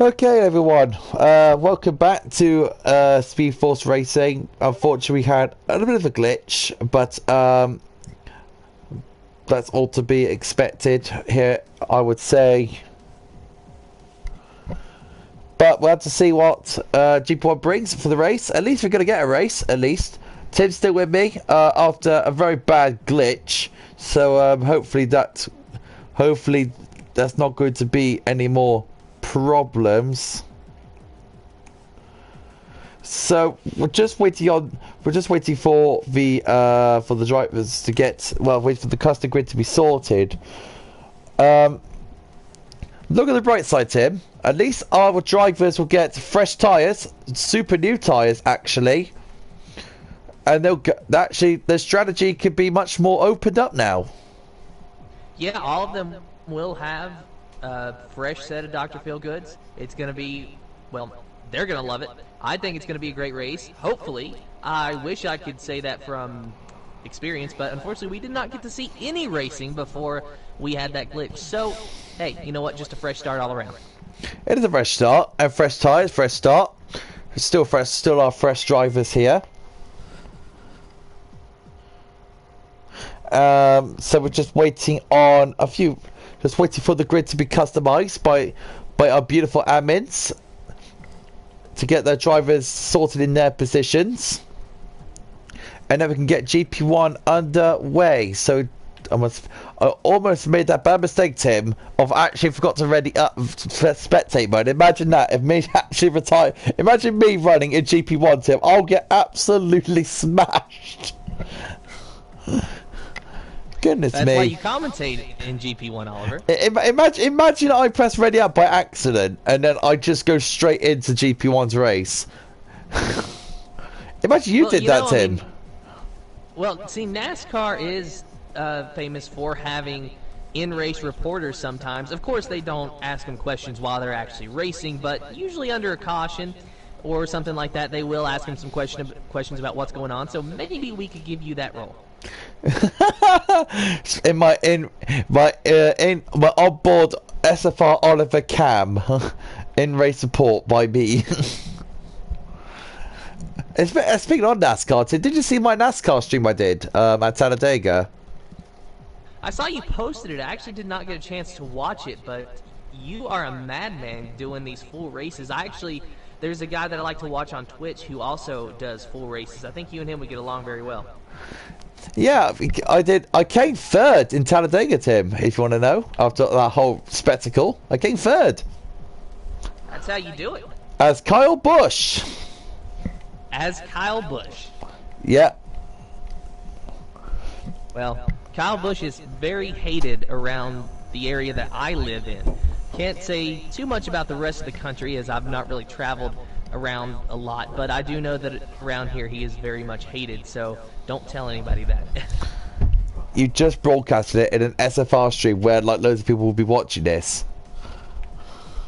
Okay, everyone. Welcome back to Speed Force Racing. Unfortunately, we had a little bit of a glitch, but that's all to be expected here, I would say. But we'll have to see what GP1 brings for the race. At least we're going to get a race, at least. Tim's still with me after a very bad glitch. So hopefully that's not going to be any more problems. So we're just waiting for the drivers to get, well, wait for the custom grid to be sorted. Look at the bright side, Tim. At least our drivers will get fresh tyres, super new tyres actually, and they'll actually their strategy could be much more opened up now. Yeah, all of them will have a fresh set of Dr. Feelgoods. It's going to be, well, they're going to love it. I think it's going to be a great race. Hopefully. I wish I could say that from experience, but unfortunately we did not get to see any racing before we had that glitch. So, hey, you know what? Just a fresh start all around. It is a fresh start, and fresh tyres, fresh start. Still fresh, still our fresh drivers here. So we're just waiting on just waiting for the grid to be customised by our beautiful admins to get their drivers sorted in their positions, and then we can get GP1 underway. So I almost made that bad mistake, Tim, of actually forgot to ready up spectate mode. Imagine that, if me actually retire. Imagine me running in GP1, Tim. I'll get absolutely smashed. Goodness That's me. why you commentate in GP1, Oliver. Imagine I press ready up by accident and then I just go straight into GP1's race. Imagine you did that, Tim. Well, see, NASCAR is famous for having in-race reporters sometimes. Of course, they don't ask them questions while they're actually racing, but usually under a caution or something like that, they will ask them some questions about what's going on. So maybe we could give you that role. in my onboard SFR Oliver Cam in race report by me. Speaking of NASCAR, Tim, did you see my NASCAR stream I did at Talladega? I saw you posted it. I actually did not get a chance to watch it, but you are a madman doing these full races. There's a guy that I like to watch on Twitch who also does full races. I think you and him would get along very well. Yeah, I did. I came third in Talladega, Tim, if you want to know. After that whole spectacle, I came third. That's how you do it. As Kyle Busch. As Kyle Busch. Yeah. Well, Kyle Busch is very hated around the area that I live in. Can't say too much about the rest of the country as I've not really traveled around a lot, but I do know that around here he is very much hated, so don't tell anybody that. You just broadcasted it in an SFR stream where like loads of people will be watching this.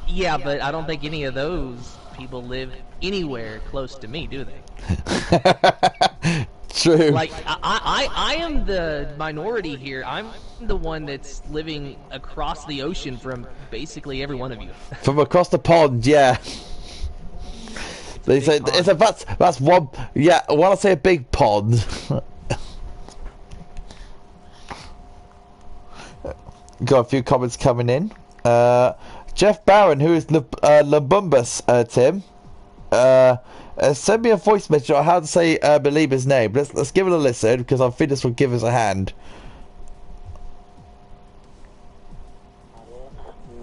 Yeah, but I don't think any of those people live anywhere close to me, do they? True. Like, I am the minority here. I'm the one that's living across the ocean from basically every one of you. From across the pond, yeah. They say that's one. Yeah, when I say a big pond. Got a few comments coming in. Jeff Barron, who is Labumbus, Tim. Send me a voice message on how to say Belieber's name. Let's give it a listen because I think this will give us a hand.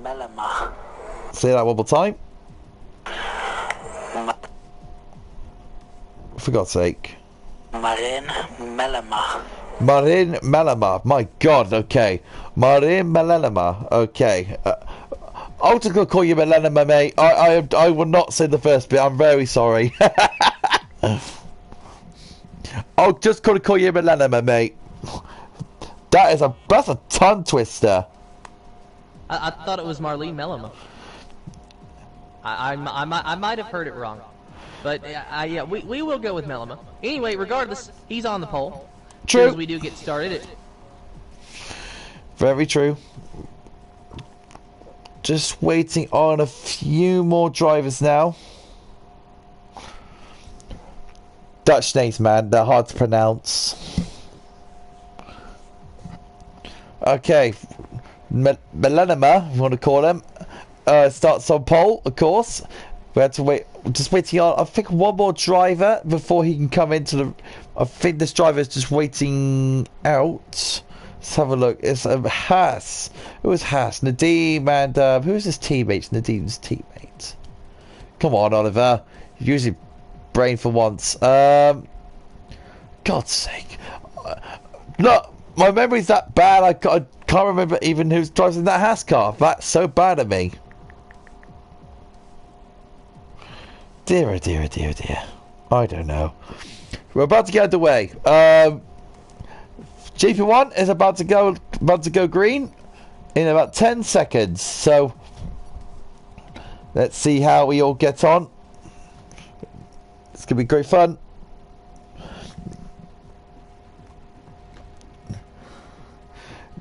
Melema. Say that one more time. For God's sake. Marin Melema. Marin Melema. My God. Okay. Marin Melema. Okay. I'm just gonna call you Melema, mate. I will not say the first bit. I'm very sorry. I'm just gonna call you Melema, mate. That's a tongue twister. I thought it was Marlene Melema. I might have heard it wrong, but yeah, we will go with Melema. Anyway, regardless, he's on the pole. True. As soon as we do get started. Very true. Just waiting on a few more drivers now. Dutch names, man, they're hard to pronounce. Okay, Melanima, you want to call him, starts on pole, of course. We had to wait, just waiting on, I think, one more driver before he can come into the... I think this driver is just waiting out. Let's have a look. It's Haas. It was Haas. Nadeem and... who is his teammate? Nadeem's teammate. Come on, Oliver. You're using brain for once. God's sake. Look, my memory's that bad. I can't remember even who drives in that Haas car. That's so bad of me. Dear, oh dear, oh dear, oh dear. I don't know. We're about to get underway. GP1 is about to go green in about 10 seconds. So let's see how we all get on. It's gonna be great fun.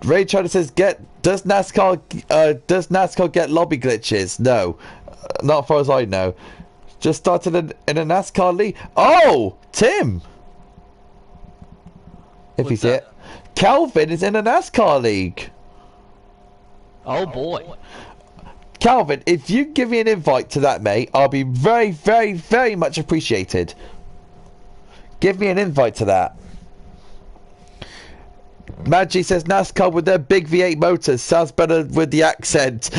Ray China says, does NASCAR get lobby glitches? No, not as far as I know. Just started in a NASCAR league. Oh, Tim. If he's it. Calvin is in a NASCAR league. Oh boy. Calvin, if you give me an invite to that, mate, I'll be very, very, very much appreciated. Give me an invite to that. Maggie says NASCAR with their big V8 motors sounds better with the accent.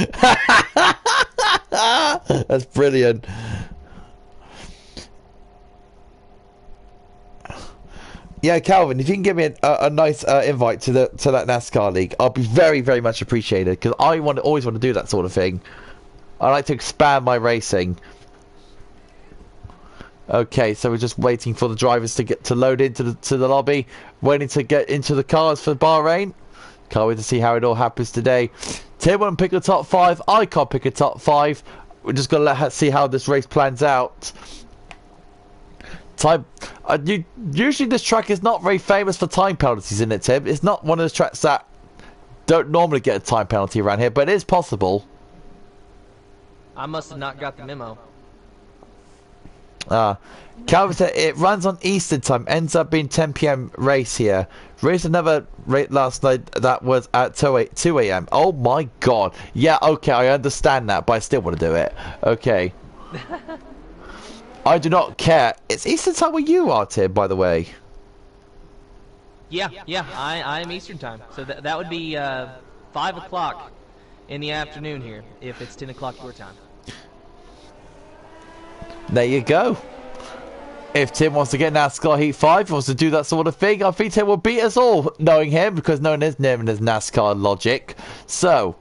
That's brilliant. Yeah, Calvin, if you can give me a nice invite to that NASCAR league, I'll be very, very much appreciated, because I always want to do that sort of thing. I like to expand my racing. Okay, so we're just waiting for the drivers to load into the lobby, waiting to get into the cars for Bahrain. Can't wait to see how it all happens today. Tim won't pick a top 5. I can't pick a top 5. We're just gonna see how this race plans out. Usually this track is not very famous for time penalties, in it, Tim. It's not one of those tracks that don't normally get a time penalty around here, but it is possible. I must have not got the memo. Calvin said it runs on Eastern time, ends up being 10 PM race here. Raced another race last night that was at 2 AM. Oh my god. Yeah, okay, I understand that, but I still want to do it. Okay. I do not care. It's Eastern time where you are, Tim, by the way. Yeah, I am Eastern time. So that would be 5 o'clock in the afternoon here, if it's 10 o'clock your time. There you go. If Tim wants to get NASCAR Heat 5, wants to do that sort of thing, I think Tim will beat us all, knowing him, because no one is known as NASCAR logic. So...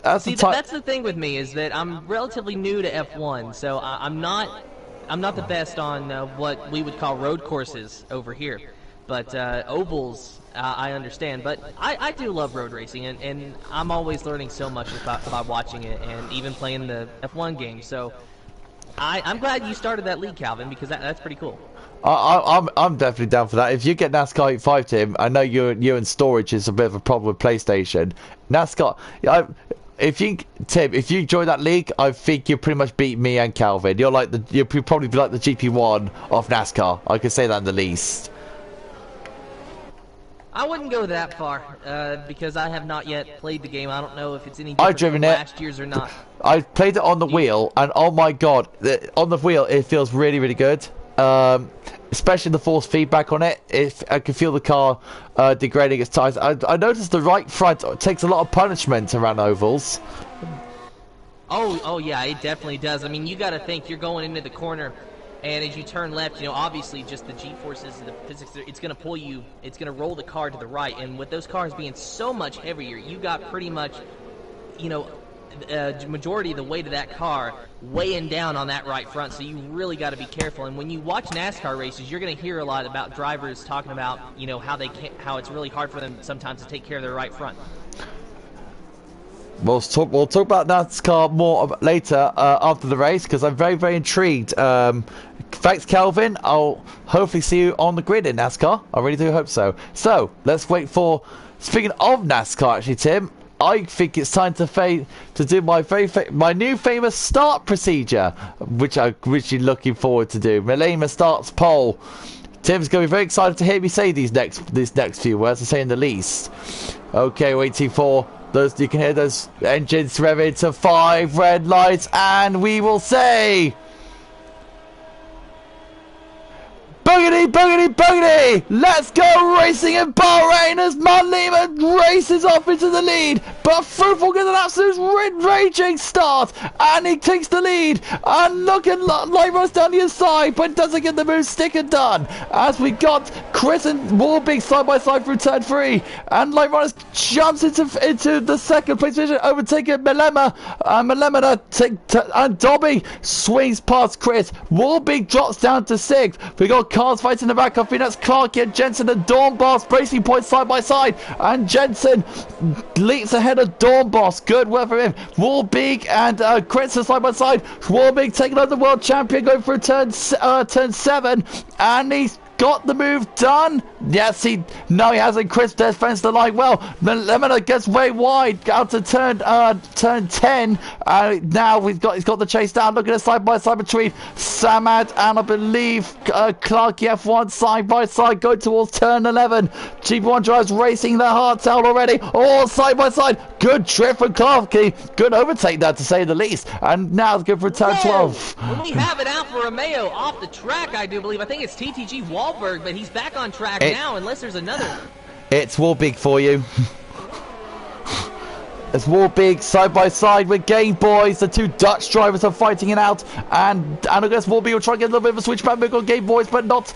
that's the thing with me, is that I'm relatively new to F1, so I'm not the best on what we would call road courses over here. But ovals, I understand. But I do love road racing, and I'm always learning so much by watching it, and even playing the F1 game. So I'm glad you started that league, Calvin, because that's pretty cool. I'm definitely down for that. If you get NASCAR Heat 5, Tim, I know you and storage is a bit of a problem with PlayStation. NASCAR... If you join that league, I think you pretty much beat me and Calvin. You'll probably be like the GP1 of NASCAR. I can say that in the least. I wouldn't go that far, because I have not yet played the game. I don't know if it's any different from last year's or not. I played it on the wheel, and oh my god, on the wheel it feels really, really good. Especially the force feedback on it. I can feel the car degrading its tires. I noticed the right front takes a lot of punishment around ovals. Oh yeah, it definitely does. I mean, you got to think you're going into the corner, and as you turn left, obviously just the G-forces and the physics, it's going to pull you, it's going to roll the car to the right, and with those cars being so much heavier, you got pretty much, majority of the weight of that car weighing down on that right front, so you really got to be careful. And when you watch NASCAR races, you're going to hear a lot about drivers talking about how it's really hard for them sometimes to take care of their right front. We'll talk about NASCAR more later after the race, because I'm very, very intrigued. Thanks, Calvin. I'll hopefully see you on the grid in NASCAR. I really do hope so. So let's wait for... Speaking of NASCAR, actually, Tim, I think it's time to do my new famous start procedure, which I'm really looking forward to do. Malema starts pole. Tim's going to be very excited to hear me say these next few words, to say in the least. Okay, waiting for those. You can hear those engines revving to 5 red lights, and we will say, boogity, boogity, boogity! Let's go racing in Bahrain as Malema races off into the lead. But Fruitful gets an absolute raging start, and he takes the lead. And look at Lyra's down the inside, but doesn't get the move stick and done. As we got Chris and Warbeek side by side through turn 3, and Lyra jumps into the second place position, overtaking Malema. And Dobby swings past Chris. Warbeek drops down to 6th. We got cars fighting in the back. I think that's Clark and Jensen and Dawn Boss bracing points side by side, and Jensen leaps ahead of Dawn Boss. Good work for him. Warbeek and Chris are side by side. Warbeek taking on the world champion, going through turn 7, and he's got the move done. Yes, he hasn't. Chris defends the line well. Lemon gets way wide out to turn 10. Now he's got the chase down. Look at the side by side between Samad and I believe Clark F1 side by side going towards turn 11. GP1 drives racing their hearts out already. All side by side. Good trip from Clarky. Good overtake that, to say the least. And now it's good for turn 12. Well, we have it out for Romeo off the track, I do believe. I think it's TTG Wahlberg, but he's back on track now, unless there's another. It's Warbeek for you. It's Warbeek side by side with Game Boys. The two Dutch drivers are fighting it out, and I guess Warbeek will try to get a little bit of a switchback move on Game Boys, but not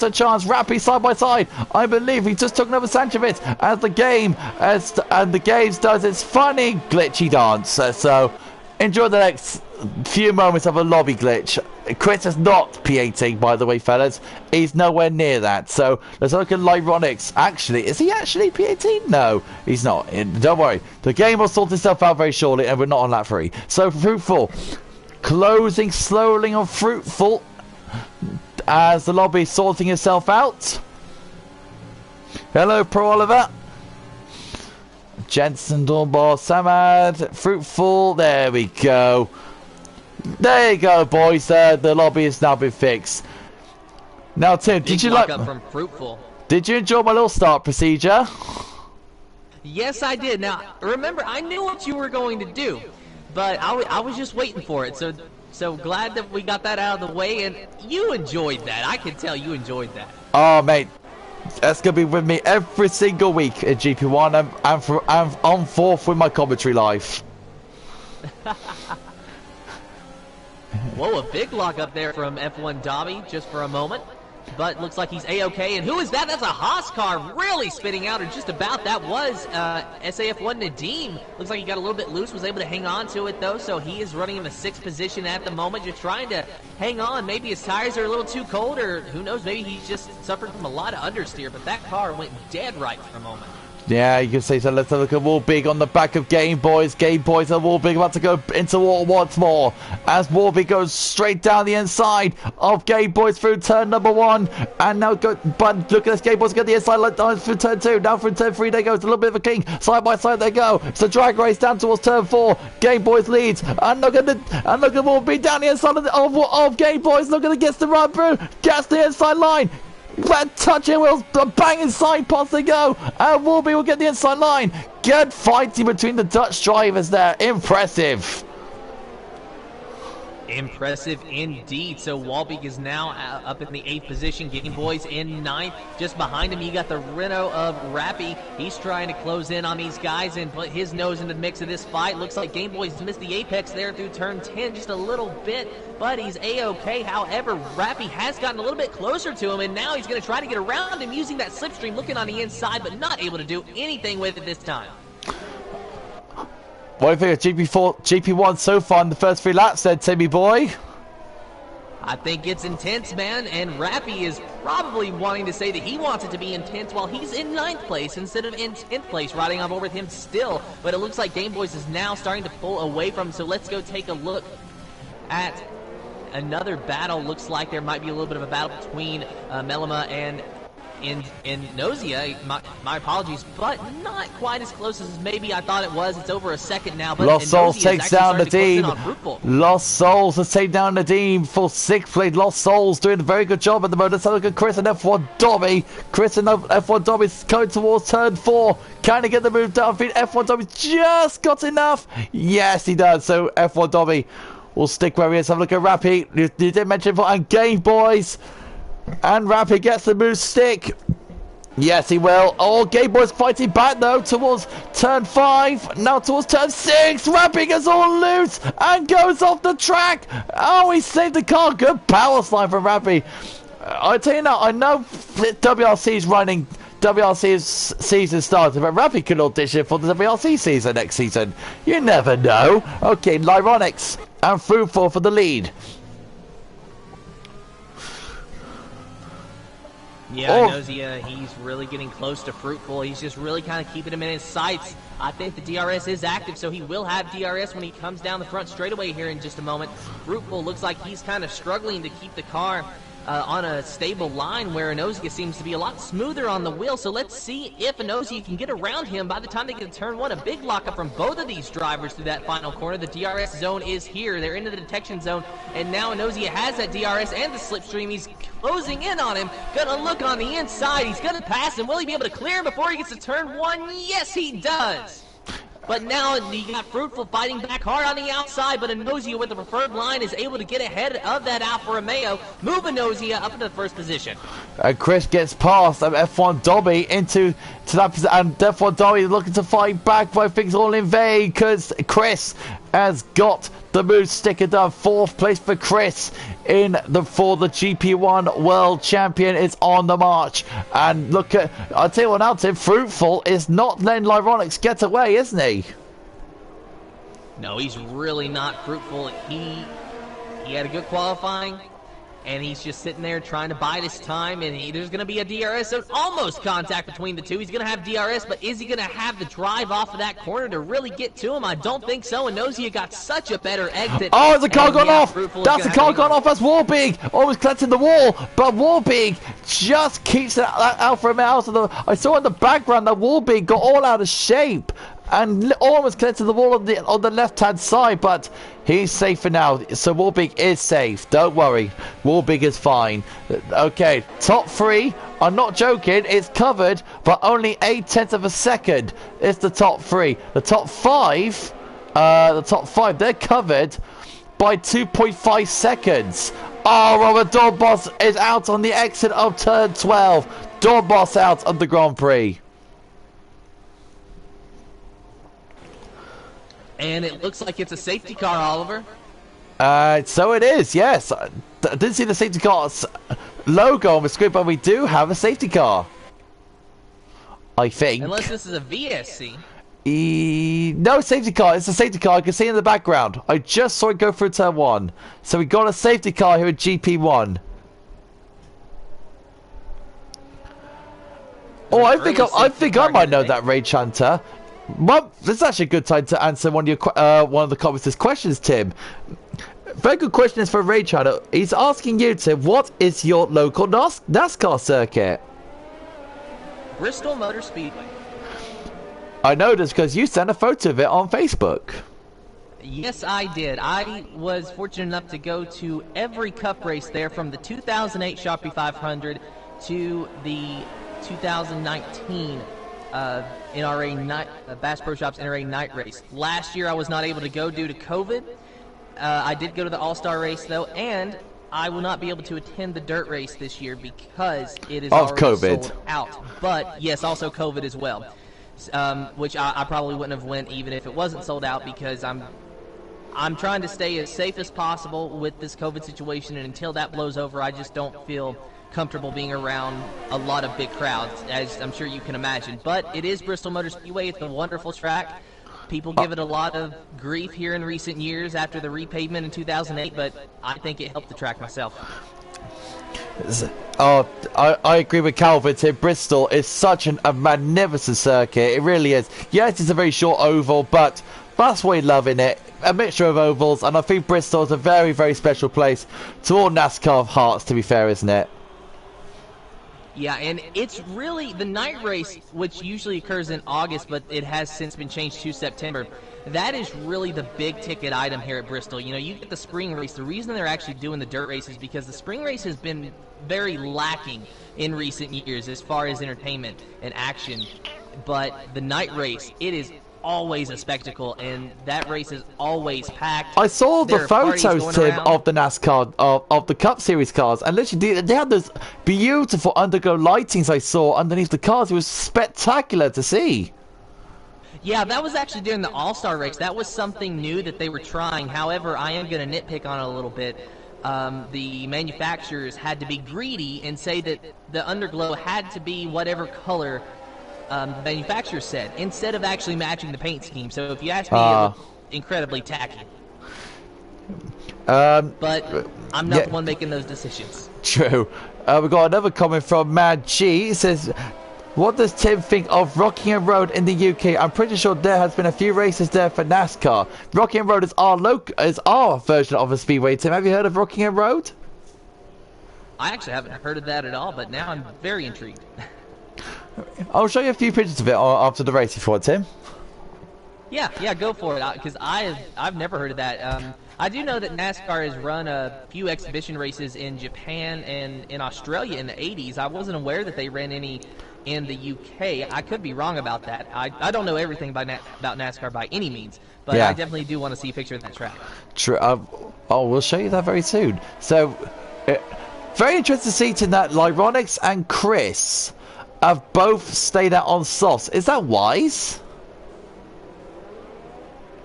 a chance. Rappy side by side. I believe he just took another Sanchevitz as the game does its funny glitchy dance. So enjoy the next few moments of a lobby glitch. Chris is not P18, by the way, fellas. He's nowhere near that. So let's look at Lyronix. Actually, is he actually P18? No, he's not. Don't worry. The game will sort itself out very shortly, and we're not on lap 3. So Fruitful closing slowly on Fruitful as the lobby is sorting itself out. Hello, Pro Oliver. Jensen, Dornball, Samad, Fruitful. There we go. There you go, boys. The lobby has now been fixed. Now, Tim, did you like? From Fruitful. Did you enjoy my little start procedure? Yes, I did. Now, remember, I knew what you were going to do, but I was just waiting for it. So glad that we got that out of the way, and you enjoyed that. I can tell you enjoyed that. Oh, mate. That's going to be with me every single week at GP1. I'm on 4th with my commentary live. Whoa, a big lock up there from F1 Dobby just for a moment. But looks like he's A-OK. And who is that? That's a Haas car really spitting out, or just about. That was SAF1 Nadim. Looks like he got a little bit loose, was able to hang on to it, though. So he is running in the 6th position at the moment, just trying to hang on. Maybe his tires are a little too cold, or who knows, maybe he's just suffered from a lot of understeer. But that car went dead right for a moment. Yeah, you can say so. Let's have a look at Warbeek on the back of Game Boys. Game Boys and Warbeek about to go into war once more as Warbeek goes straight down the inside of Game Boys through turn number 1. And now but look at this. Game Boys get the inside line through turn 2. Now through turn 3 they go. It's a little bit of a king. Side by side they go. It's a drag race down towards turn 4. Game Boys leads. And look at Warbeek down the inside of Game Boys. Look at it, gets the run through. Gets the inside line. But touching wheels, banging side pods they go, and Warbeek will get the inside line. Good fighting between the Dutch drivers there. Impressive. Impressive indeed. So Warbeek is now up in the 8th position. Game Boys in 9th. Just behind him, you got the Renault of Rappy. He's trying to close in on these guys and put his nose in the mix of this fight. Looks like Game Boys missed the apex there through turn 10 just a little bit, but he's A-OK. However, Rappy has gotten a little bit closer to him, and now he's going to try to get around him using that slipstream, looking on the inside, but not able to do anything with it this time. What do you think of GP1 so far in the first 3 laps then, Timmy boy? I think it's intense, man, and Rappy is probably wanting to say that he wants it to be intense while he's in 9th place instead of in 10th place, riding on board with him still. But it looks like Game Boys is now starting to pull away from him, so let's go take a look at another battle. Looks like there might be a little bit of a battle between Melema and in Nausea, my apologies, but not quite as close as maybe I thought it was. It's over a second now, but Lost Souls takes down the team. Lost Souls has taken down the team for 6th place. Lost Souls doing a very good job at the moment. Let's have a look at Chris and F1 Dobby. Chris and F1 Dobby is going towards turn 4. Can he get the move down? F1 Dobby just got enough. Yes, he does. So F1 Dobby will stick where he is. Have a look at Rappy. You did mention it, and Game Boys. And Rappy gets the move stick. Yes, he will. Oh, Game Boy's fighting back though towards turn 5. Now towards turn 6. Rappy gets all loose and goes off the track. Oh, he saved the car. Good power slide from Rappy. I tell you now, I know WRC's running. WRC's season started, but Rappy could audition for the WRC season next season. You never know. Okay, Lyronics and Fruitful for the lead. Yeah, Nausea, he's really getting close to Fruitful. He's just really kind of keeping him in his sights. I think the DRS is active, so he will have DRS when he comes down the front straightaway here in just a moment. Fruitful looks like he's kind of struggling to keep the car on a stable line, where Nausea seems to be a lot smoother on the wheel. So let's see if Nausea can get around him by the time they get to turn 1. A big lockup from both of these drivers through that final corner. The DRS zone is here. They're into the detection zone, and now Nausea has that DRS and the slipstream. He's closing in on him. Gonna look on the inside. He's gonna pass him. Will he be able to clear him before he gets to turn 1? Yes, he does. But now you got Fruitful fighting back hard on the outside, but Nausea with the preferred line is able to get ahead of that Alfa Romeo, moving Nausea up into the first position. And Chris gets past F1 Dobby into that position, and F1 Dobby looking to fight back, but I think it's all in vain because Chris has got the move sticker done. 4th place for Chris for the GP1 World Champion is on the march. And look at, I'll tell you what now, Tim, Fruitful is not letting Lyronics get away, isn't he? No, he's really not. Fruitful. He had a good qualifying, and he's just sitting there trying to bide his time, and there's going to be a DRS, so almost contact between the two. He's going to have DRS, but is he going to have the drive off of that corner to really get to him? I don't think so, and Nausea got such a better exit. Oh, there's a car gone off! That's a car gone off. That's Warbeek! Almost collecting the wall, but Warbeek just keeps that Alfa Romeo out of the... I saw in the background that Warbeek got all out of shape and almost connected to the wall on the left-hand side, but he's safe for now. So Warbeek is safe. Don't worry. Warbeek is fine. Okay, top 3. I'm not joking. It's covered, but only 0.8 of a second. It's the top 3. The top 5, they're covered by 2.5 seconds. Oh, Robert Dorboss is out on the exit of turn 12. Dorboss out of the Grand Prix. And it looks like it's a safety car, Oliver. So it is, yes. I didn't see the safety car's logo on the screen, but we do have a safety car. I think. Unless this is a VSC. No safety car. It's a safety car. I can see in the background. I just saw it go through turn 1. So we got a safety car here at GP1. Oh, I think I might know that, Rage Hunter. Well, this is actually a good time to answer one of the comments' questions, Tim. Very good question is for Rage Hunter. He's asking you, Tim, what is your local NASCAR circuit? Bristol Motor Speedway. I know this because you sent a photo of it on Facebook. Yes, I did. I was fortunate enough to go to every Cup race there, from the 2008 Sharpie 500 to the 2019 NRA Bass Pro Shops NRA night race. Last year I was not able to go due to COVID. I did go to the All-Star race though, and I will not be able to attend the dirt race this year because it is already COVID. sold out. But yes, also COVID as well, which I probably wouldn't have went even if it wasn't sold out, because I'm trying to stay as safe as possible with this COVID situation, and until that blows over, I just don't feel comfortable being around a lot of big crowds, as I'm sure you can imagine. But it is Bristol Motor Speedway. It's a wonderful track. People give it a lot of grief here in recent years after the repavement in 2008, but I think it helped the track myself. Oh, I agree with Calvin here. Bristol is such a magnificent circuit. It really is. Yes, it's a very short oval, but that's why we love in it. A mixture of ovals, and I think Bristol is a very, very special place to all NASCAR hearts, to be fair, isn't it? Yeah, and it's really the night race, which usually occurs in August, but it has since been changed to September. That is really the big ticket item here at Bristol. You know, you get the spring race. The reason they're actually doing the dirt race is because the spring race has been very lacking in recent years as far as entertainment and action. But the night race, it is always a spectacle, and that race is always packed. I saw the There are parties photos, going Tim, around. of the NASCAR, of the Cup Series cars, and literally they had those beautiful underglow lightings I saw underneath the cars. It was spectacular to see. Yeah, that was actually during the All-Star race. That was something new that they were trying. However, I am going to nitpick on it a little bit. The manufacturers had to be greedy and say that the underglow had to be whatever color the manufacturer said, instead of actually matching the paint scheme. So if you ask me, it looked incredibly tacky. But I'm not the one making those decisions. True. We've got another comment from Mad G. It says, what does Tim think of Rockingham Road in the UK? I'm pretty sure there has been a few races there for NASCAR. Rockingham Road is our version of a speedway. Tim, have you heard of Rockingham Road? I actually haven't heard of that at all, but now I'm very intrigued. I'll show you a few pictures of it after the race if you want, Tim. Yeah, go for it, because I've never heard of that. I do know that NASCAR has run a few exhibition races in Japan and in Australia in the 80s. I wasn't aware that they ran any in the UK. I could be wrong about that. I don't know everything about NASCAR by any means, but Yeah. I definitely do want to see a picture of that track. True. We'll show you that very soon. So, very interested to see tonight. Lyronix and Chris have both stayed out on softs. Is that wise?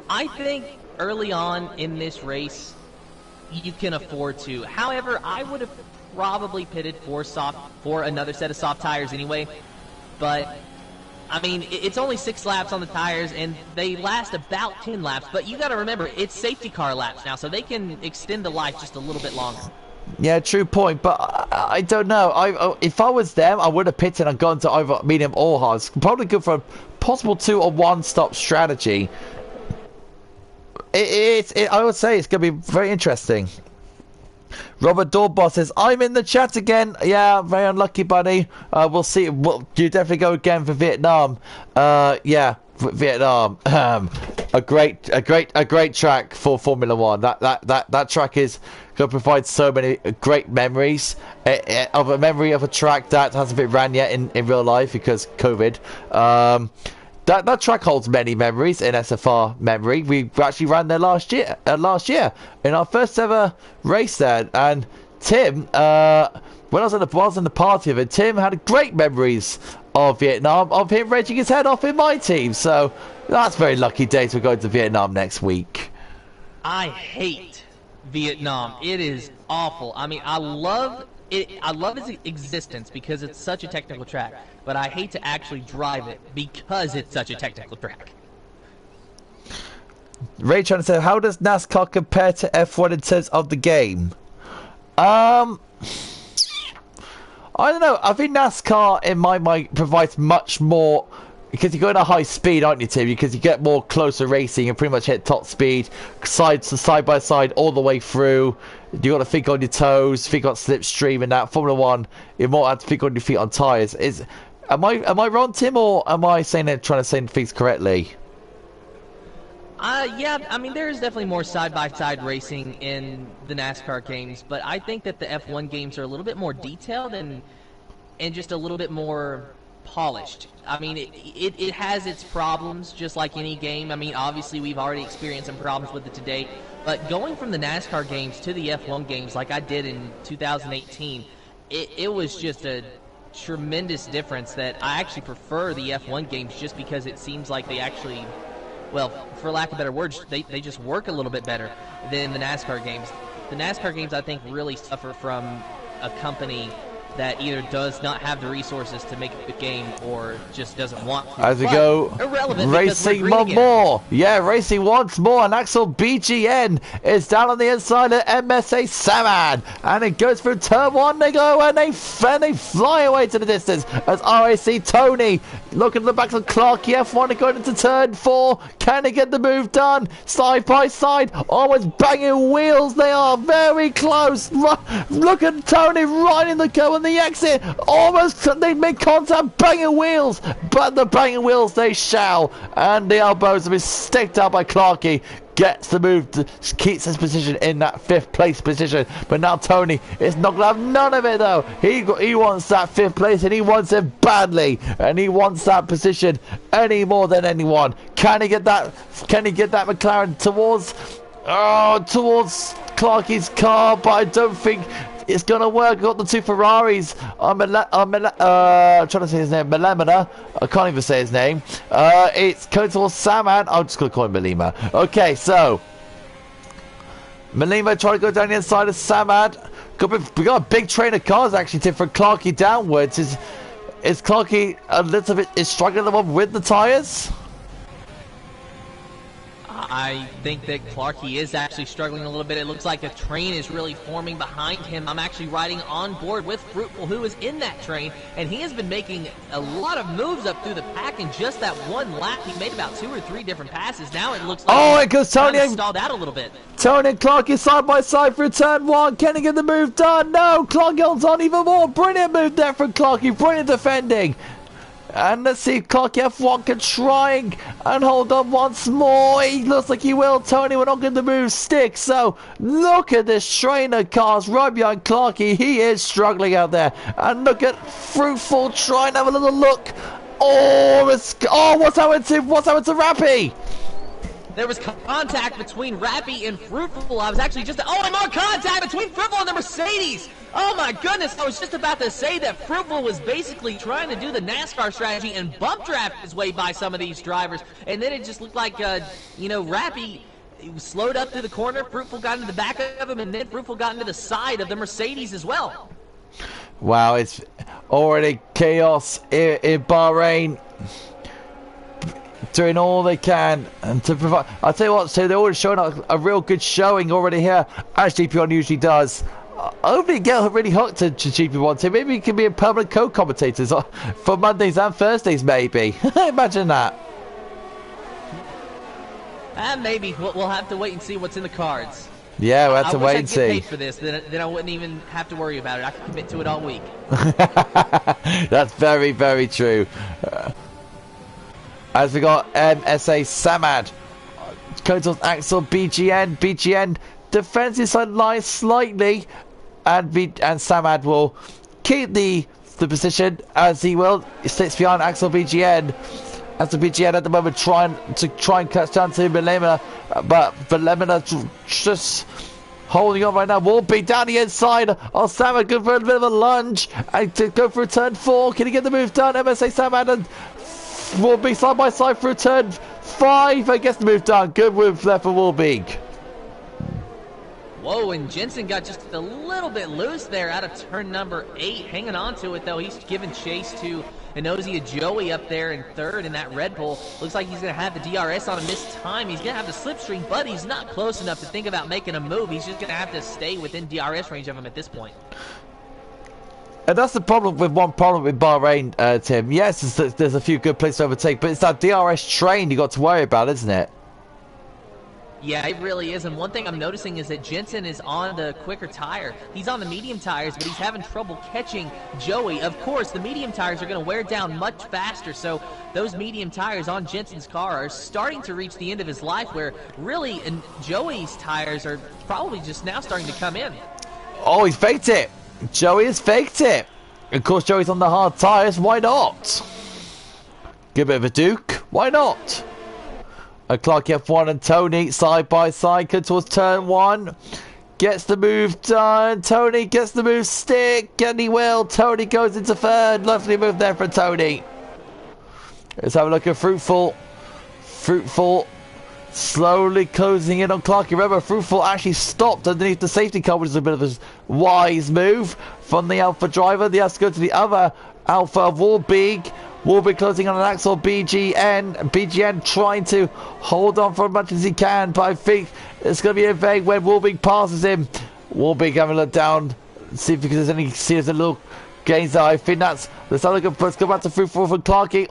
I think early on in this race, you can afford to. However, I would have probably pitted for another set of soft tires anyway. But, I mean, it's only 6 laps on the tires, and they last about 10 laps. But you got to remember, it's safety car laps now, so they can extend the life just a little bit longer. Yeah, true point. But I don't know. If I was them, I would have pitted and gone to either medium or hard. It's probably good for a possible 2 or 1 stop strategy. I would say it's going to be very interesting. Robert Doorbot says, I'm in the chat again. Yeah, very unlucky, buddy. We'll see. You definitely go again for Vietnam. Yeah, for Vietnam. A great track for Formula One. That track is going to provide so many great memories. Of a memory of a track that hasn't been ran yet in real life because COVID. That track holds many memories in SFR memory. We actually ran there last year in our first ever race there. And Tim, when I was in the party of it, Tim had great memories of Vietnam, of him raging his head off in my team. So that's a very lucky day to go to Vietnam next week. I hate Vietnam. It is awful. I mean, I love its existence because it's such a technical track, but I hate to actually drive it because it's such a technical track. Ray trying to say, how does NASCAR compare to F1 in terms of the game? I don't know. I think NASCAR, in my mind, provides much more because you're going at high speed, aren't you, Tim? Because you get more closer racing and pretty much hit top speed, side by side, all the way through. You got to think on your toes, think on slipstream, and that. Formula One, you more have to think on your feet on tires. Am I wrong, Tim, or am I trying to say things correctly? Yeah, I mean, there is definitely more side-by-side racing in the NASCAR games, but I think that the F1 games are a little bit more detailed and just a little bit more polished. I mean, it has its problems, just like any game. I mean, obviously, we've already experienced some problems with it today, but going from the NASCAR games to the F1 games like I did in 2018, it was just a tremendous difference that I actually prefer the F1 games just because it seems like they actually... well, for lack of better words, they just work a little bit better than the NASCAR games. The NASCAR games, I think, really suffer from a company that either does not have the resources to make a good game or just doesn't want to. As we go, racing more. Yeah, racing once more. And Axel BGN is down on the inside of MSA Saman. And it goes through turn 1. They go and they fly away to the distance as RAC Tony looking at the back of Clarky F1 going into turn 4. Can he get the move done? Side by side. Almost banging wheels. They are very close. Look at Tony right in the go on the exit. Almost they make contact, banging wheels, but the banging wheels they shall, and the elbows have been sticked out by Clarkey. Gets the move, keeps his position in that 5th place position. But now Tony is not going to have none of it though. He wants that 5th place, and he wants it badly, and he wants that position any more than anyone. Can he get that? Can he get that McLaren towards Clarkey's car? But I don't think it's gonna work. Got the 2 Ferraris. I'm trying to say his name. Melemina. I can't even say his name. It's going towards Saman. I'm just gonna call him Melima. Okay, so Melima trying to go down the inside of Samad. We got a big train of cars actually to from Clarkey downwards. Is Clarkey a little bit struggling at the moment with the tyres? I think that Clarkey is actually struggling a little bit. It looks like a train is really forming behind him. I'm actually riding on board with Fruitful, who is in that train, and he has been making a lot of moves up through the pack in just that one lap. He made about 2 or 3 different passes. Now it looks like it goes Tony and stalled out a little bit. Tony and Clarkey side by side for turn 1. Can he get the move done? No, Clarkey holds on even more. Brilliant move there from Clarkey. Brilliant defending. And let's see if Clarkey F1 can try and hold on once more. He looks like he will. Tony, we're not going to move stick. So look at this train of cars right behind Clarkey. He is struggling out there. And look at Fruitful trying to have a little look. What's happened to Rappy? There was contact between Rappy and Fruitful. I was actually just... and more contact between Fruitful and the Mercedes! Oh my goodness, I was just about to say that Fruitful was basically trying to do the NASCAR strategy and bump draft his way by some of these drivers. And then it just looked like, Rappy slowed up through the corner, Fruitful got into the back of him, and then Fruitful got into the side of the Mercedes as well. Wow, it's already chaos in Bahrain. Doing all they can and to provide. I'll tell you what, so they're already showing a real good showing already here, as GP1 usually does. Hopefully get really hooked to GP1 team. Maybe he can be a permanent co-commentators for Mondays and Thursdays, maybe. Imagine that. And maybe we'll have to wait and see what's in the cards. Yeah, we'll have to wait and see. I wish I could get paid for this, then I wouldn't even have to worry about it. I could commit to it all week. That's very, very true. As we got MSA Samad, Kotos Axel BGN defensive side line slightly, and Samad will keep the position as he will. He sits behind Axel BGN. Axel BGN at the moment trying and catch down to Melemina, but Melemina just holding on right now. Warbeak down the inside. Samad good for a bit of a lunge and to go for a turn 4. Can he get the move done? MSA Samad and Warbeak side by side for a turn 5. I guess the move done. Good move there for Warbeak. Whoa, and Jensen got just a little bit loose there out of turn number 8. Hanging on to it, though. He's giving chase to Inosea Joey up there in 3rd in that Red Bull. Looks like he's going to have the DRS on him this time. He's going to have the slipstream, but he's not close enough to think about making a move. He's just going to have to stay within DRS range of him at this point. And that's the problem with Bahrain, Tim. Yes, there's a few good places to overtake, but it's that DRS train you got to worry about, isn't it? Yeah, it really is. And one thing I'm noticing is that Jensen is on the quicker tire. He's on the medium tires, but he's having trouble catching Joey. Of course, the medium tires are going to wear down much faster, so those medium tires on Jensen's car are starting to reach the end of his life, where really Joey's tires are probably just now starting to come in. Oh, he's faked it. Joey has faked it. Of course, Joey's on the hard tires. Why not? Give a bit of a Duke. Why not? Clark F1 and Tony side by side towards turn 1. Gets the move done. Tony gets the move stick. And he will. Tony goes into 3rd. Lovely move there for Tony. Let's have a look at Fruitful. Fruitful slowly closing in on Clark. Remember, Fruitful actually stopped underneath the safety car, which is a bit of a wise move from the Alpha driver. They have to go to the other Alpha of Warbeak. Warbeak closing on an Axel BGN. BGN trying to hold on for as much as he can, but I think it's going to be a vague when Warbeak passes him. Warbeak having a look down, see if there's any serious little gains there. I think that's... Let's go back to Fruitful from Clarkey.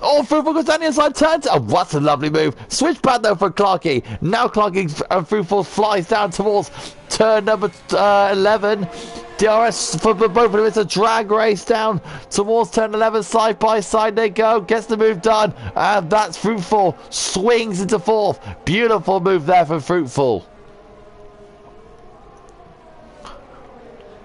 Oh, Fruitful goes down the inside, turns. Oh, what a lovely move. Switch back though for Clarky. Now Clarky and Fruitful flies down towards turn number 11. DRS for both of them. It's a drag race down towards turn 11. Side by side they go. Gets the move done. And that's Fruitful. Swings into fourth. Beautiful move there for Fruitful.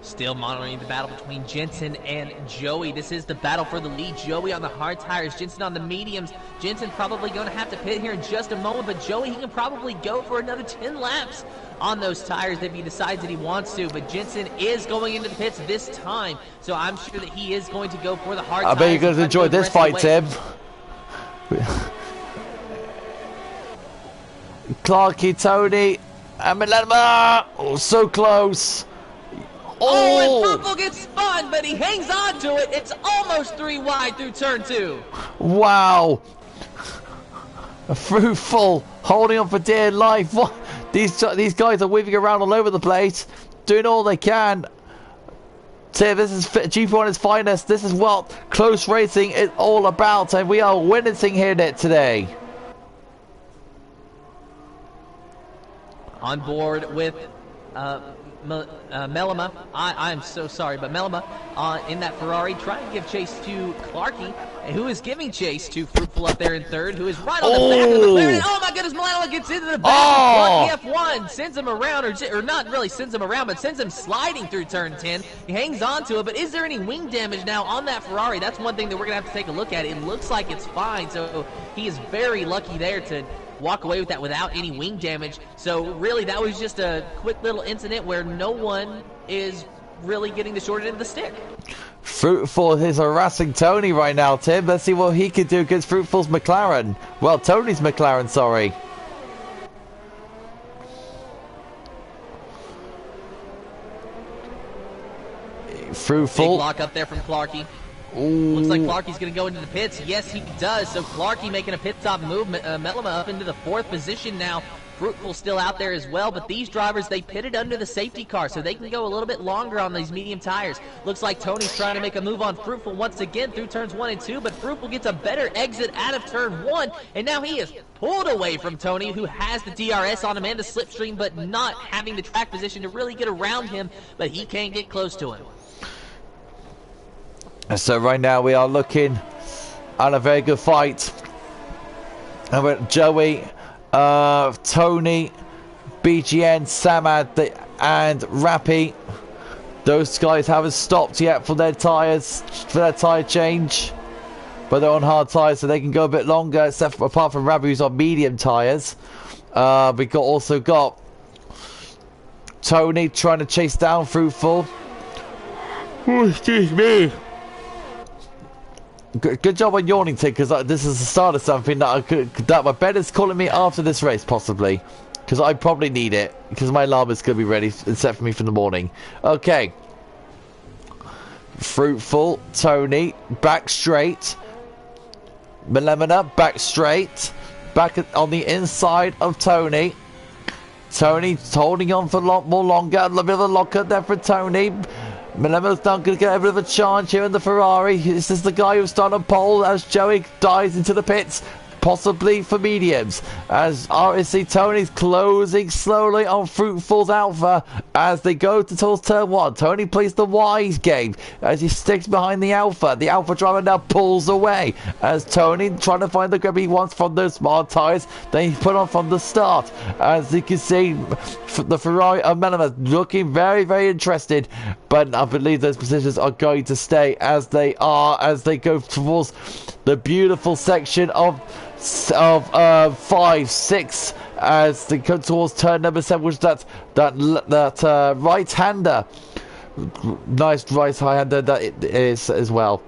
Still monitoring the battle between Jensen and Joey. This is the battle for the lead. Joey on the hard tires, Jensen on the mediums. Jensen probably going to have to pit here in just a moment, but Joey, he can probably go for another 10 laps on those tires if he decides that he wants to. But Jensen is going into the pits this time, so I'm sure that he is going to go for the hard tires. I bet you're going to enjoy this fight, Tim. Clarky, Tony, and Milena. Oh, so close. Oh, and Purple gets spun, but he hangs on to it. It's almost 3 wide through turn 2. Wow. Fruitful, holding on for dear life. What? These guys are weaving around all over the place, doing all they can. Tim, this is GP1 at its finest. This is what close racing is all about, and we are witnessing here today. On board with Melema, I'm so sorry, but Melema in that Ferrari trying to give chase to Clarky, who is giving chase to Fruitful up there in third, who is right on the back of the McLaren. Oh my goodness, Milena gets into the back of Clarky F1, sends him around, or not really sends him around, but sends him sliding through turn 10. He hangs on to it, but is there any wing damage now on that Ferrari? That's one thing that we're going to have to take a look at. It looks like it's fine, so he is very lucky there to walk away with that without any wing damage. So really that was just a quick little incident where no one is really getting the short end of the stick. Fruitful is harassing Tony right now, Tim. Let's see what he can do against Fruitful's McLaren. Well, Tony's McLaren, sorry. Fruitful. Big lock up there from Clarky. Ooh. Looks like Clarky's going to go into the pits. Yes, he does. So Clarky making a pit stop move. Melema up into the 4th position now. Fruitful still out there as well, but these drivers, they pitted under the safety car, so they can go a little bit longer on these medium tires. Looks like Tony's trying to make a move on Fruitful once again through turns 1 and 2, but Fruitful gets a better exit out of turn 1, and now he is pulled away from Tony, who has the DRS on him and the slipstream, but not having the track position to really get around him, but he can't get close to him. So right now we are looking at a very good fight. And with Joey, Tony, BGN, Samad, and Rappy. Those guys haven't stopped yet for their tyres, for their tyre change. But they're on hard tyres, so they can go a bit longer, apart from Rappy, who's on medium tyres. We also got Tony trying to chase down Fruitful. Oh, excuse me. Good job on yawning, Tim, because this is the start of something that my bed is calling me after this race, possibly. Because I probably need it, because my alarm is going to be ready and set for me for the morning. Okay. Fruitful, Tony, back straight. Melemina, back straight. Back on the inside of Tony. Tony holding on for a lot more longer. A little bit of a lockup there for Tony. Milema's now going to get a bit of a charge here in the Ferrari. This is the guy who's starting on pole as Joey dives into the pits, possibly for mediums. As RSC Tony's closing slowly on Fruitful's Alpha as they go towards turn 1. Tony plays the wise game as he sticks behind the Alpha. The Alpha driver now pulls away as Tony trying to find the grip he wants from those smart tyres that he put on from the start. As you can see, the Ferrari of Melema looking very, very interested, but I believe those positions are going to stay as they are as they go towards the beautiful section of 5, 6 as they come towards turn number 7, which that right-hander, nice right-hander that it is as well.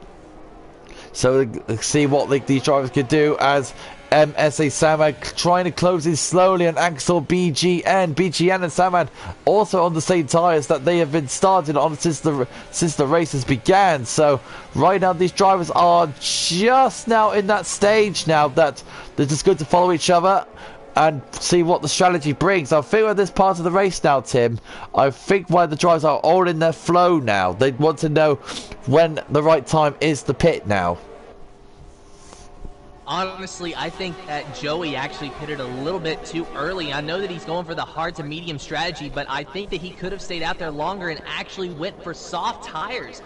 So see what these drivers can do as MSA Samad trying to close in slowly on Axel BGN and Samad also on the same tyres that they have been started on since the races began. So right now these drivers are just now in that stage now that they're just going to follow each other and see what the strategy brings. I think at this part of the race now, Tim, I think why the drivers are all in their flow now. They want to know when the right time is to pit now. Honestly, I think that Joey actually pitted a little bit too early. I know that he's going for the hard to medium strategy, but I think that he could have stayed out there longer and actually went for soft tires.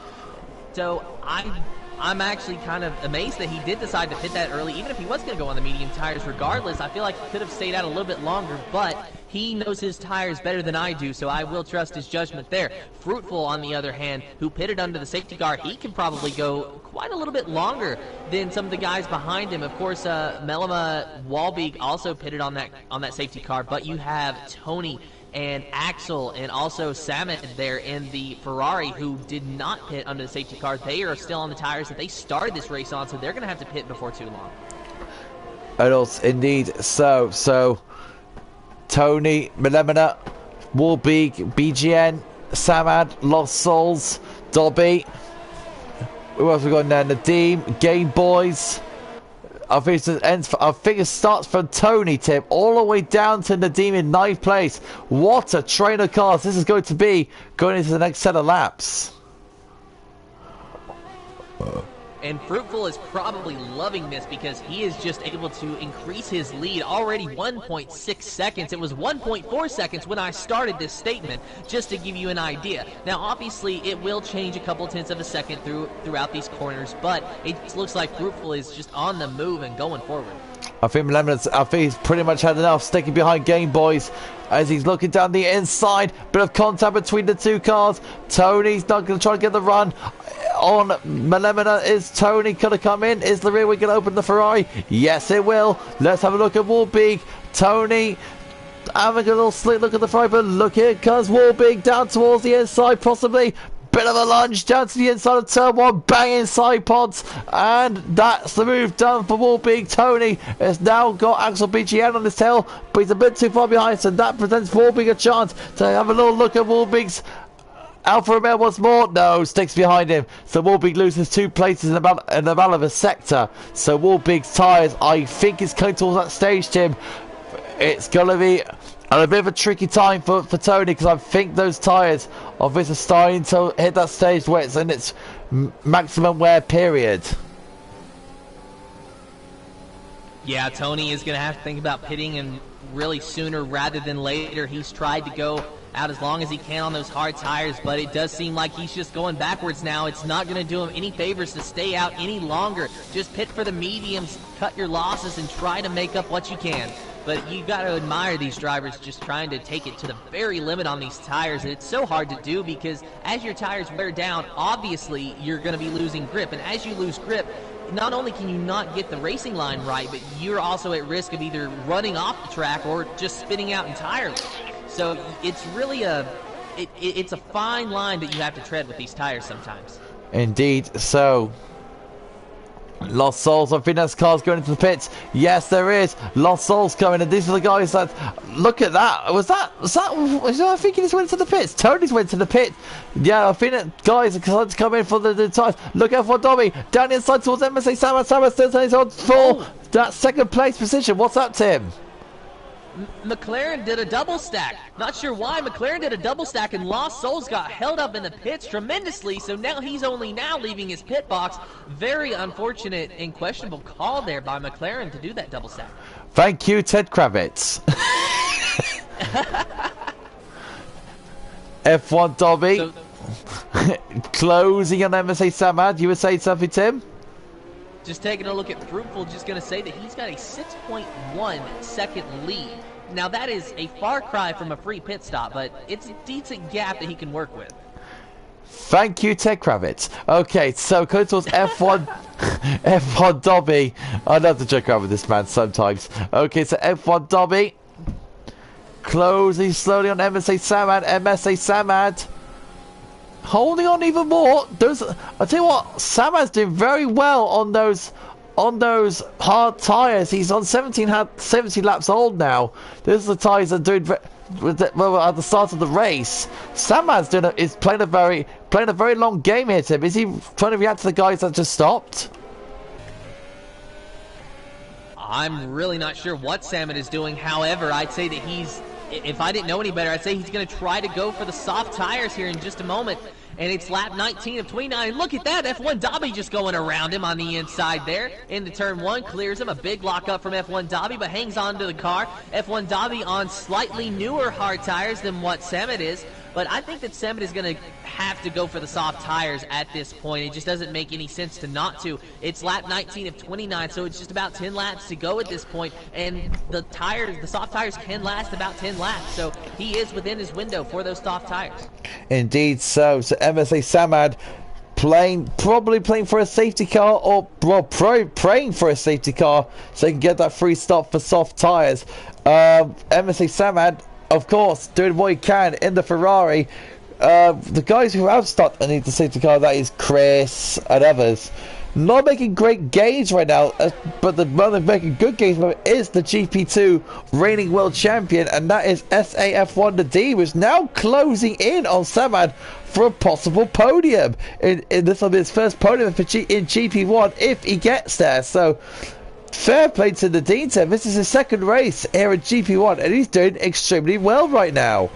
So I'm actually kind of amazed that he did decide to pit that early. Even if he was going to go on the medium tires regardless, I feel like he could have stayed out a little bit longer, but he knows his tires better than I do, so I will trust his judgment there. Fruitful, on the other hand, who pitted under the safety car, he can probably go quite a little bit longer than some of the guys behind him. Of course, Mellema Walbeek also pitted on that safety car, but you have Tony and Axel and also Samet there in the Ferrari who did not pit under the safety car. They are still on the tires that they started this race on, so they're going to have to pit before too long. And also, indeed, so Tony, Melemina, Warbeek, BGN, Samad, Lost Souls, Dobby. Who else we got now? Nadeem, Game Boys. I think it starts from Tony, Tim, all the way down to Nadeem in 9th place. What a train of cars this is going to be going into the next set of laps. And Fruitful is probably loving this because he is just able to increase his lead already 1.6 seconds. It was 1.4 seconds when I started this statement, just to give you an idea. Now, obviously, it will change a couple tenths of a second throughout these corners, but it looks like Fruitful is just on the move and going forward. I think he's pretty much had enough sticking behind Game Boys as he's looking down the inside. Bit of contact between the two cars. Tony's not going to try to get the run. On Melemina, is Tony going to come in? Is the rear wing going to open the Ferrari? Yes, it will. Let's have a look at Warbeek. Tony having a little slick look at the Ferrari, but look, here comes Warbeek down towards the inside, possibly. Bit of a lunge down to the inside of turn 1, banging side pods, and that's the move done for Warbeek. Tony has now got Axel BGN on his tail, but he's a bit too far behind, so that presents Warbeek a chance to have a little look at Warbeek's Alfa Romeo once more. No, sticks behind him. So Warbeek loses 2 places in the battle of a sector. So Warbeek's tyres, I think it's coming towards that stage, Tim. It's going to be a bit of a tricky time for Tony, because I think those tyres of his are starting to hit that stage where it's in its maximum wear period. Yeah, Tony is going to have to think about pitting and really sooner rather than later. He's tried to go out as long as he can on those hard tires, but it does seem like he's just going backwards now. It's not going to do him any favors to stay out any longer. Just pit for the mediums, cut your losses, and try to make up what you can. But you got to admire these drivers just trying to take it to the very limit on these tires. It's so hard to do because as your tires wear down, obviously you're going to be losing grip. And as you lose grip, not only can you not get the racing line right, but you're also at risk of either running off the track or just spinning out entirely. So it's really it's a fine line that you have to tread with these tires sometimes. Indeed. So Lost Souls, I think that's cars going into the pits. Yes, there is. Lost Souls coming, and these are the guys that... Look at that. Was that I think he just went to the pits. Tony's went to the pit. Yeah, I think that guys are trying to come in for the tires. Look out for Dobby. Down inside towards MSA. Sama still turns on for that second place position. What's up, Tim? McLaren did a double stack. Not sure why. McLaren did a double stack, and Lost Souls got held up in the pits tremendously, so now he's only now leaving his pit box. Very unfortunate and questionable call there by McLaren to do that double stack. Thank you, Ted Kravitz. F1 Dobby. So, closing on MSA Samad. You were saying something, Tim? Just taking a look at Fruitful, just going to say that he's got a 6.1 second lead. Now that is a far cry from a free pit stop, but it's a decent gap that he can work with. Thank you, Ted Kravitz. Okay, so going towards F1, F1 Dobby. I love to joke around with this man sometimes. Okay, so F1 Dobby closing slowly on MSA Samad. Holding on even more. I tell you what, Samad's doing very well on those hard tires. He's on 70 laps old now. Those are the tires that are doing well at the start of the race. Samad's is playing a very long game here, Tim. Is he trying to react to the guys that just stopped? I'm really not sure what Samad is doing. However, I'd say that if I didn't know any better, I'd say he's going to try to go for the soft tires here in just a moment. and it's lap 19 of 29. And look at that, F1 Dobby just going around him on the inside there. Into turn 1, clears him. A big lockup from F1 Dobby, but hangs on to the car. F1 Dobby on slightly newer hard tires than what Samet is. But I think that Samet is going to have to go for the soft tires at this point. It just doesn't make any sense to not to. It's lap 19 of 29, so it's just about 10 laps to go at this point. And the soft tires can last about 10 laps. So he is within his window for those soft tires. Indeed so. So MSA Samad probably playing for a safety car, or well, praying for a safety car so he can get that free stop for soft tires. MSA Samad, of course, doing what he can in the Ferrari. The guys who have stopped underneath the safety car, that is Chris and others, not making great gains right now, but the one that's making good gains is the GP2 reigning world champion, and that is SAF1 the D, who's now closing in on Samad for a possible podium. This will be his first podium in GP1 if he gets there. So fair play to the Dean team. This is his second race here at GP1, and he's doing extremely well right now.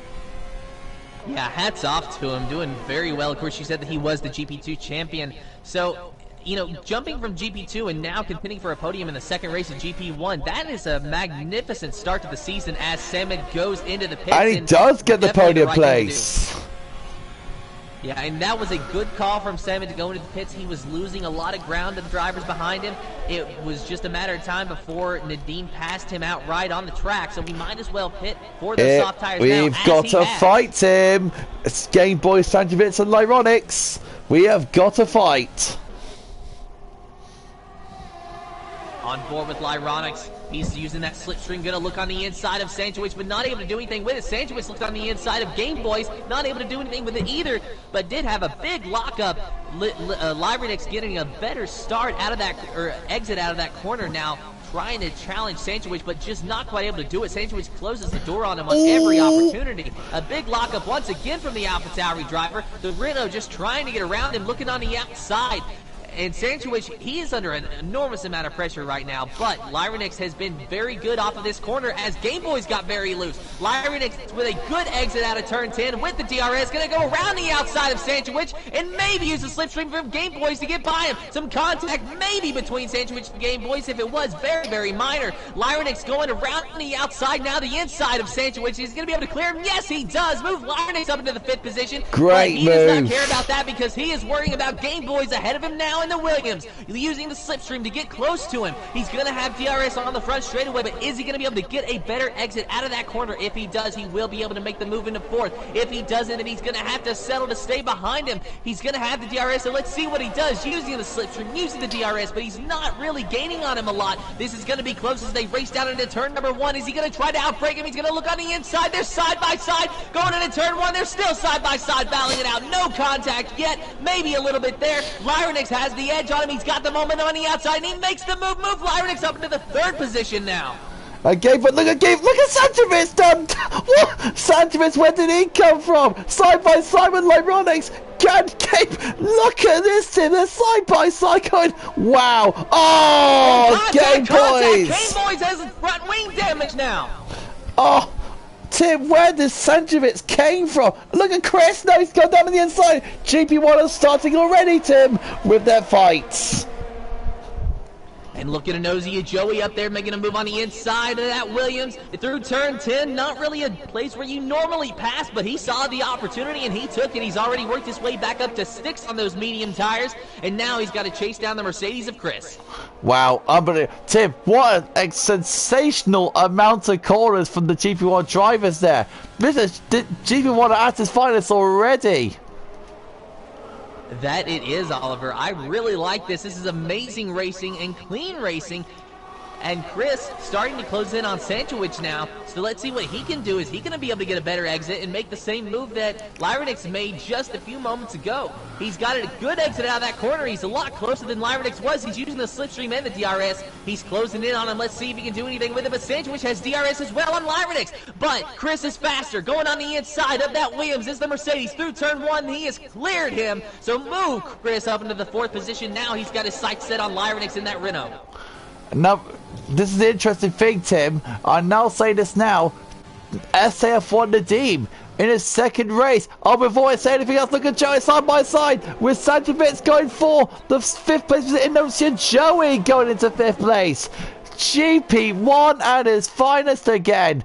Yeah, hats off to him, doing very well. Of course, you said that he was the GP2 champion. So, you know, jumping from GP2 and now competing for a podium in the second race of GP1, that is a magnificent start to the season as Samet goes into the pits. And he does get the podium place. Yeah, and that was a good call from Samet to go into the pits. He was losing a lot of ground to the drivers behind him. It was just a matter of time before Nadine passed him outright on the track, so we might as well pit for those soft tires now. We've got to fight him. It's Game Boy, Sanjovic and Lyronics. We have got to fight. On board with Lyronics. He's using that slipstream, gonna look on the inside of Sanjovic, but not able to do anything with it. Sanjovic looked on the inside of Game Boys, not able to do anything with it either, but did have a big lockup. Lyronics getting a better start out of that, or exit out of that corner now, trying to challenge Sanjovic, but just not quite able to do it. Sanjovic closes the door on him on every opportunity. A big lockup once again from the AlphaTauri driver. The Renault just trying to get around him, looking on the outside. And Sanjovic, he is under an enormous amount of pressure right now, but Lyronics has been very good off of this corner as Game Boys got very loose. Lyronics with a good exit out of turn 10 with the DRS, going to go around the outside of Sanjovic and maybe use the slipstream from Game Boys to get by him. Some contact maybe between Sanjovic and Game Boys, if it was very, very minor. Lyronics going around the outside, now the inside of Sanjovic. He's going to be able to clear him. Yes, he does. Move Lyronics up into the 5th position. Great move. He does not care about that because he is worrying about Game Boys ahead of him now in the Williams, using the slipstream to get close to him. He's going to have DRS on the front straightaway, but is he going to be able to get a better exit out of that corner? If he does, he will be able to make the move into 4th. If he doesn't, then he's going to have to settle to stay behind him. He's going to have the DRS, so let's see what he does, using the slipstream, using the DRS, but he's not really gaining on him a lot. This is going to be close as they race down into turn number 1. Is he going to try to outbrake him? He's going to look on the inside. They're side by side going into turn 1. They're still side by side, battling it out. No contact yet. Maybe a little bit there. Lyronics has the edge on him. He's got the momentum on the outside, and he makes the move. Lyronics up into the 3rd position now. But look at Sanjovic done. What? Sanjovic, where did he come from? Side by side with Lyronics. Look at this team. They're side by side going. Wow. Oh, Game Boys. Game Boys has front wing damage now. Oh. Tim, where does Sanjovic came from? Look at Chris, now he's gone down on the inside. GP1 is starting already, Tim, with their fights. And look at a nosy of Joey up there making a move on the inside of that Williams. Through turn 10, not really a place where you normally pass, but he saw the opportunity and he took it. He's already worked his way back up to 6 on those medium tires, and now he's got to chase down the Mercedes of Chris. Wow, unbelievable. Tim, what a sensational amount of corners from the GP1 drivers there. This is GP1 at its finest already. That it is, Oliver. I really like this. This is amazing racing and clean racing. And Chris starting to close in on Sanjovic now. So let's see what he can do. Is he going to be able to get a better exit and make the same move that Lyronics made just a few moments ago? He's got a good exit out of that corner. He's a lot closer than Lyronics was. He's using the slipstream and the DRS. He's closing in on him. Let's see if he can do anything with it. But Sanjovic has DRS as well on Lyronics. But Chris is faster. Going on the inside of that Williams is the Mercedes. Through turn 1, he has cleared him. So move Chris up into the 4th position. Now he's got his sights set on Lyronics in that Renault. Now, this is the interesting thing, Tim. I'll now say this now. SAF1 Nadim in his second race. Oh, before I say anything else, look at Joey side by side with Sanjovic going for the 5th place in Notion. Joey going into 5th place. GP1 at his finest again.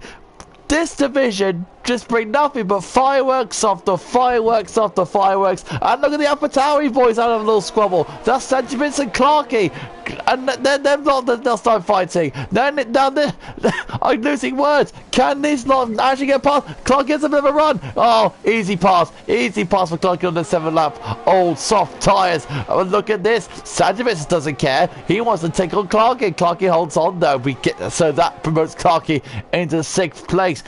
This division just bring nothing but fireworks after fireworks after fireworks. And look at the Upper Towery boys out of a little squabble. That's Sanjovic and Clarkey. And they'll start fighting. Then I'm losing words. Can these not actually get past? Clark gets a bit of a run. Oh, easy pass for Clark on the 7th lap. Old soft tires. Oh, look at this. Sanjovic doesn't care. He wants to take on Clarkey. Clarkey holds on though. So that promotes Clarkey into 6th place.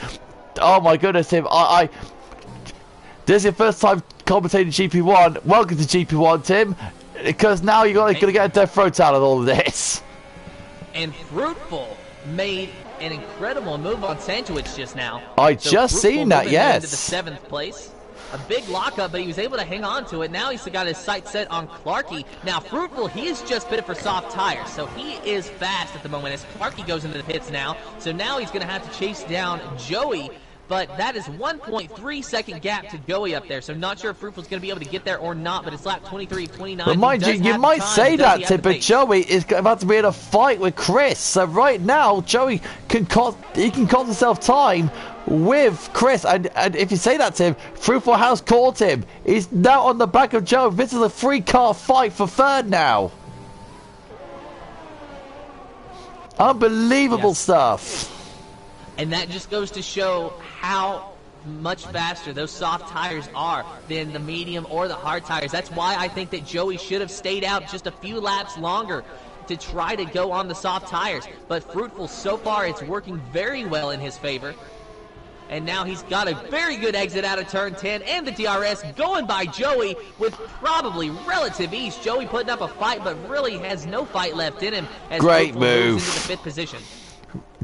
Oh my goodness, Tim. This is your first time commentating GP1. Welcome to GP1, Tim. Because now you're gonna get a death throat out of all of this. And Fruitful made an incredible move on Sanjowicz just now. I just seen that, yes. Into the 7th place. A big lockup, but he was able to hang on to it. Now he's got his sights set on Clarkey. Now Fruitful, he is just pitted for soft tires, so he is fast at the moment as Clarkey goes into the pits now. So now he's going to have to chase down Joey. But that is 1.3 second gap to Joey up there, so not sure if Fruitful's going to be able to get there or not, but it's lap 23, 29. But mind you, you might say that, Tim, but Joey is about to be in a fight with Chris. So right now, Joey can cost himself time with Chris. And if you say that to him, Fruitful has caught him. He's now on the back of Joe. This is a 3-car fight for 3rd now. Unbelievable stuff. And that just goes to show how much faster those soft tires are than the medium or the hard tires. That's why I think that Joey should have stayed out just a few laps longer to try to go on the soft tires. But Fruitful, so far, it's working very well in his favor. And now he's got a very good exit out of turn 10, and the DRS going by Joey with probably relative ease. Joey putting up a fight, but really has no fight left in him as great Fruitful move moves into the 5th position.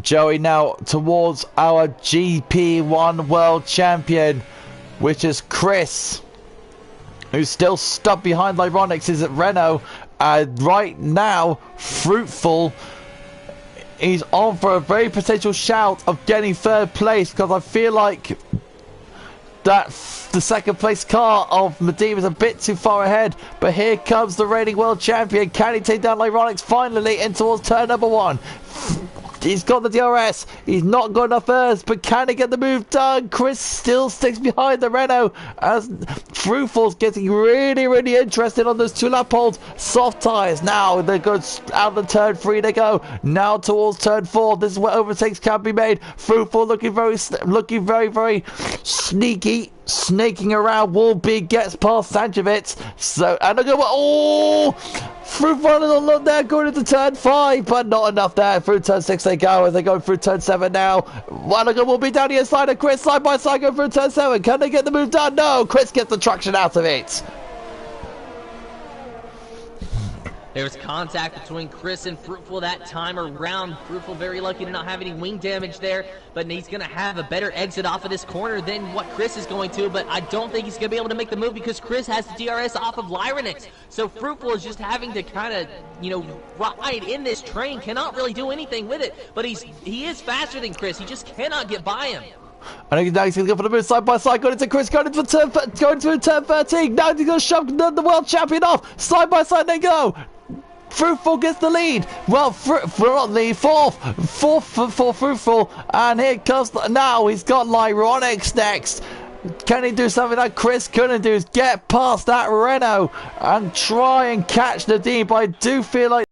Joey now towards our GP1 world champion, which is Chris, who's still stuck behind Lyronix is at Renault. Right now, Fruitful, he's on for a very potential shout of getting 3rd place, because I feel like that the 2nd place car of Nadim is a bit too far ahead. But here comes the reigning world champion. Can he take down Lyronix finally in towards turn number 1? He's got the DRS. He's not got enough airs, but can he get the move done? Chris still sticks behind the Renault as Fruitful's getting really, really interested on those 2-lap poles. Soft tires now. They go out of turn 3. They go now towards turn 4. This is where overtakes can be made. Fruitful looking very, very sneaky. Snaking around. Wolby gets past Sanjovic. So, and look at what. Oh! Fruitful a look there going into turn 5, but not enough there. Through turn 6 they go as they go through turn 7 now. Well, look at Wolby down the inside of Chris side by side going through turn 7. Can they get the move done? No! Chris gets the traction out of it. There was contact between Chris and Fruitful that time around. Fruitful very lucky to not have any wing damage there, but he's going to have a better exit off of this corner than what Chris is going to, but I don't think he's going to be able to make the move because Chris has the DRS off of Lyronix. So Fruitful is just having to kind of, ride in this train, cannot really do anything with it, but he is faster than Chris. He just cannot get by him. I think now he's going to go for the move side by side, going into Chris, going into turn 13. Now he's going to shove the world champion off. Side by side they go. Fruitful gets the lead. Well, not lead, fourth for Fruitful. And here comes, now he's got Lyronix next. Can he do something that Chris couldn't do? Is get past that Renault and try and catch Nadim. But I do feel like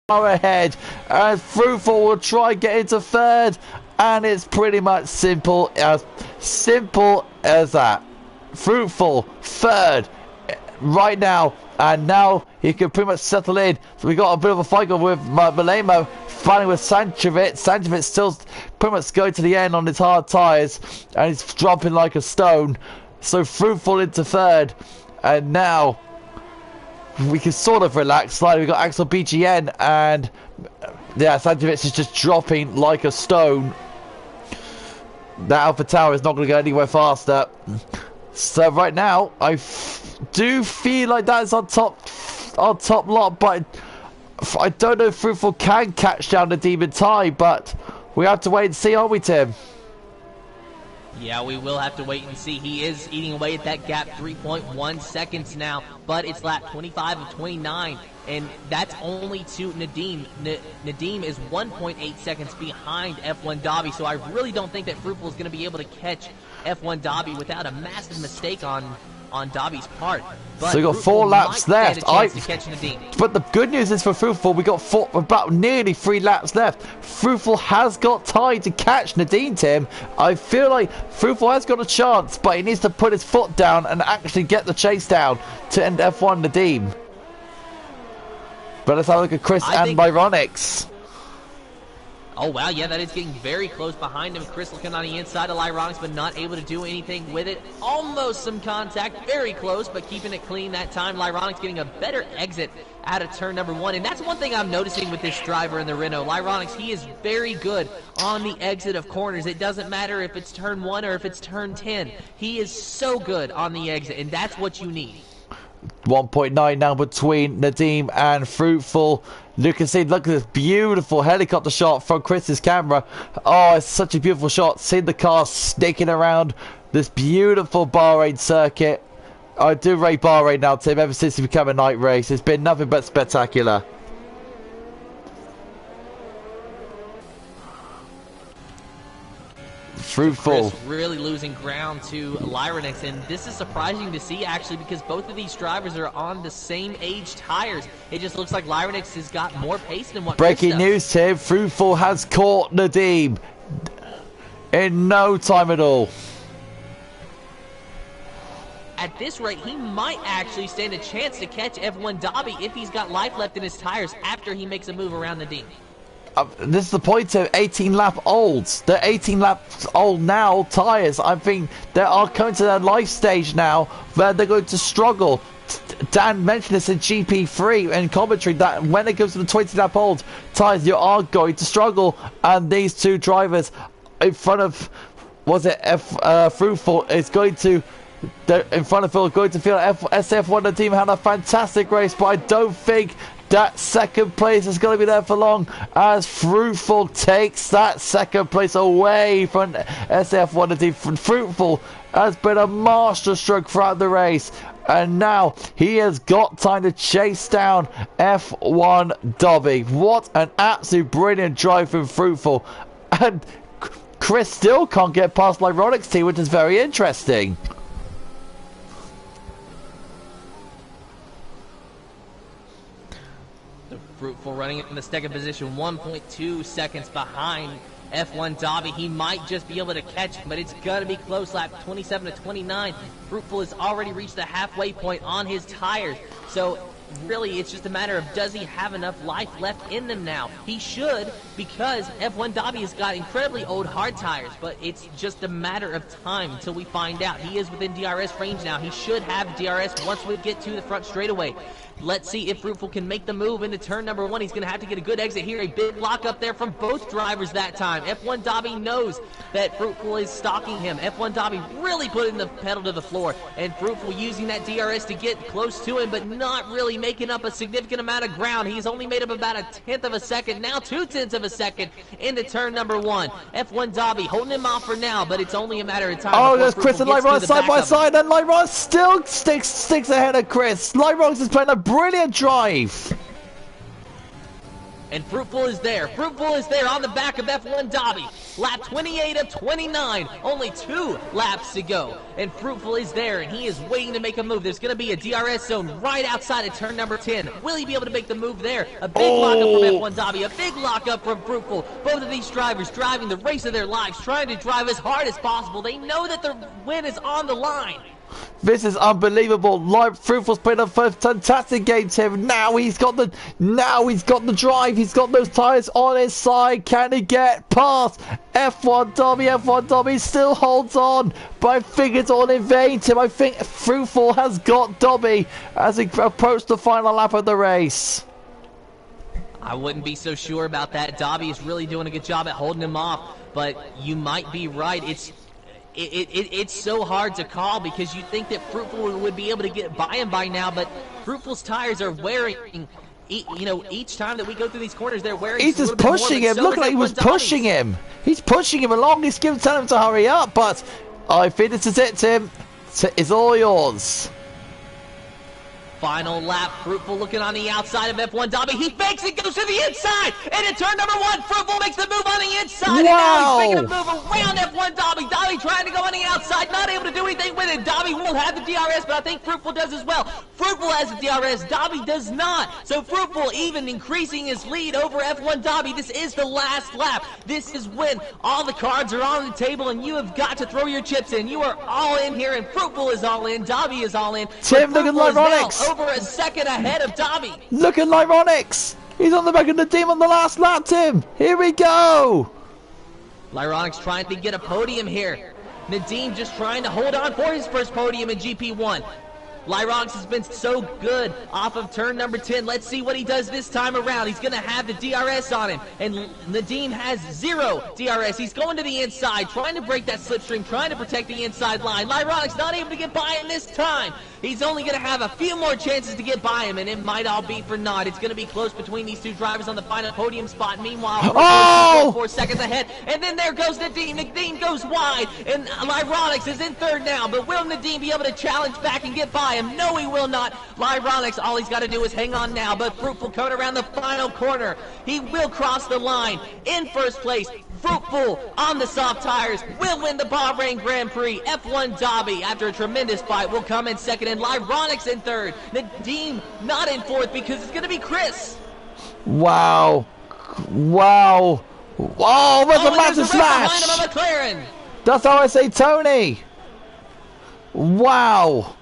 are ahead. And Fruitful will try and get into 3rd. And it's pretty much simple as that. Fruitful 3rd right now. And now he can pretty much settle in. So we got a bit of a fight with Malemo, fighting with Sanjovic. Sanjovic still pretty much going to the end on his hard tyres, and he's dropping like a stone. So Fruitful into 3rd, and now we can sort of relax slightly. We got Axel BGN, and yeah, Sanjovic is just dropping like a stone. That Alpha Tower is not going to go anywhere faster. So right now, I do feel like that's our top lot, but I don't know if Fruitful can catch down the Demon Tie, but we have to wait and see, aren't we, Tim? Yeah, we will have to wait and see. He is eating away at that gap, 3.1 seconds now, but it's lap 25 of 29, and that's only to Nadim. Nadim is 1.8 seconds behind F1 Dobby, so I really don't think that Fruitful is going to be able to catch F1 Dobby without a massive mistake on Dobby's part. But so we got 4 laps left. To catch Nadim. But the good news is for Fruitful, we got about nearly 3 laps left. Fruitful has got time to catch Nadim, Tim. I feel like Fruitful has got a chance, but he needs to put his foot down and actually get the chase down to end F1 Nadim. But let's have a look at Chris and Lyronix. Oh, wow, yeah, that is getting very close behind him. Chris looking on the inside of Lyronix, but not able to do anything with it. Almost some contact, very close, but keeping it clean that time. Lyronix getting a better exit out of turn number 1, and that's one thing I'm noticing with this driver in the Renault. Lyronix, he is very good on the exit of corners. It doesn't matter if it's turn 1 or if it's turn 10. He is so good on the exit, and that's what you need. 1.9 now between Nadim and Fruitful. Look at this beautiful helicopter shot from Chris's camera. Oh, it's such a beautiful shot. Seeing the car snaking around this beautiful Bahrain circuit. I do rate Bahrain now, Tim, ever since it's become a night race. It's been nothing but spectacular. Fruitful. Chris really losing ground to Lyronix, and this is surprising to see actually because both of these drivers are on the same age tires. It just looks like Lyronix has got more pace than what Breaking Chris does. news, Tim. Fruitful has caught Nadim in no time at all. At this rate, he might actually stand a chance to catch F1 Dobby if he's got life left in his tires after he makes a move around Nadim. This is the point of 18 lap olds. They're 18 laps old now, tyres. I think they are coming to their life stage now where they're going to struggle. Dan mentioned this in GP3 in commentary that when it comes to the 20 lap old tyres, you are going to struggle. And these two drivers in front of, Fruitful is going to, in front of Phil, going to feel SF1 the team had a fantastic race, but I don't think that second place is going to be there for long as Fruitful takes that second place away from SF1 the team. Fruitful has been a masterstroke throughout the race, and now he has got time to chase down F1 Dobby. What an absolute brilliant drive from Fruitful, and Chris still can't get past Lyronix team, which is very interesting. Fruitful running in the second position, 1.2 seconds behind F1 Dobby. He might just be able to catch him, but it's going to be close. Lap 27 to 29. Fruitful has already reached the halfway point on his tires. So really, it's just a matter of does he have enough life left in them now? He should, because F1 Dobby has got incredibly old hard tires, but it's just a matter of time until we find out. He is within DRS range now. He should have DRS once we get to the front straightaway. Let's see if Fruitful can make the move into turn number 1. He's going to have to get a good exit here. A big lock up there from both drivers that time. F1 Dobby knows that Fruitful is stalking him. F1 Dobby really putting the pedal to the floor, and Fruitful using that DRS to get close to him, but not really making up a significant amount of ground. He's only made up about 1/10 of a second, now 2/10 of a second into turn number 1. F1 Dobby holding him off for now, but it's only a matter of time. Oh, there's Chris and Lyron side by side, and Lyron still sticks ahead of Chris. Lyron is playing a brilliant drive. And Fruitful is there. Fruitful is there on the back of F1 Dobby. Lap 28 of 29. Only 2 laps to go. And Fruitful is there, and he is waiting to make a move. There's going to be a DRS zone right outside of turn number 10. Will he be able to make the move there? A big lockup from F1 Dobby. A big lockup from Fruitful. Both of these drivers driving the race of their lives, trying to drive as hard as possible. They know that the win is on the line. This is unbelievable. Fruitful's played a fantastic game, Tim. Now he's got the drive. He's got those tires on his side. Can he get past F1 Dobby? F1 Dobby still holds on, but I think it's all in vain, Tim. I think Fruitful has got Dobby as he approaches the final lap of the race. I wouldn't be so sure about that. Dobby is really doing a good job at holding him off, but you might be right. It's so hard to call because you think that Fruitful would be able to get by him by now, but Fruitful's tires are wearing each time that we go through these corners, they're wearing. He's just pushing him. Look like he was pushing him. He's pushing him along. He's telling him to hurry up. But I think this is it, Tim. It's all yours. Final lap, Fruitful looking on the outside of F1 Dobby. He fakes it, goes to the inside, and in turn number 1, Fruitful makes the move on the inside, and now he's making a move around F1 Dobby. Dobby trying to go on the outside, not able to do anything with it. Dobby will have the DRS, but I think Fruitful does as well. Fruitful has the DRS, Dobby does not. So Fruitful even increasing his lead over F1 Dobby. This is the last lap. This is when all the cards are on the table, and you have got to throw your chips in. You are all in here, and Fruitful is all in, Dobby is all in. Tim, look at Lyronix. Over a second ahead of Dobby. Look at Lyronix. He's on the back of the team on the last lap, Tim. Here we go. Lyronix trying to get a podium here. Nadim just trying to hold on for his first podium in GP1. Lyronix has been so good off of turn number 10. Let's see what he does this time around. He's going to have the DRS on him. And Nadim has 0 DRS. He's going to the inside, trying to break that slipstream, trying to protect the inside line. Lyronix not able to get by him this time. He's only going to have a few more chances to get by him, and it might all be for naught. It's going to be close between these two drivers on the final podium spot. Meanwhile, 4 seconds ahead. And then there goes Nadim. Nadim goes wide, and Lyronix is in third now. But will Nadim be able to challenge back and get by him? No, he will not. Lyronix, all he's got to do is hang on now. But Fruitful coming around the final corner. He will cross the line in first place. Fruitful on the soft tires will win the Bahrain Grand Prix. F1 Dobby, after a tremendous fight, will come in second, and Lyronix in third. Nadim not in fourth because it's going to be Chris. Wow. Wow. Wow, there's a massive smash. Behind him, a McLaren. That's how I say Tony. Wow.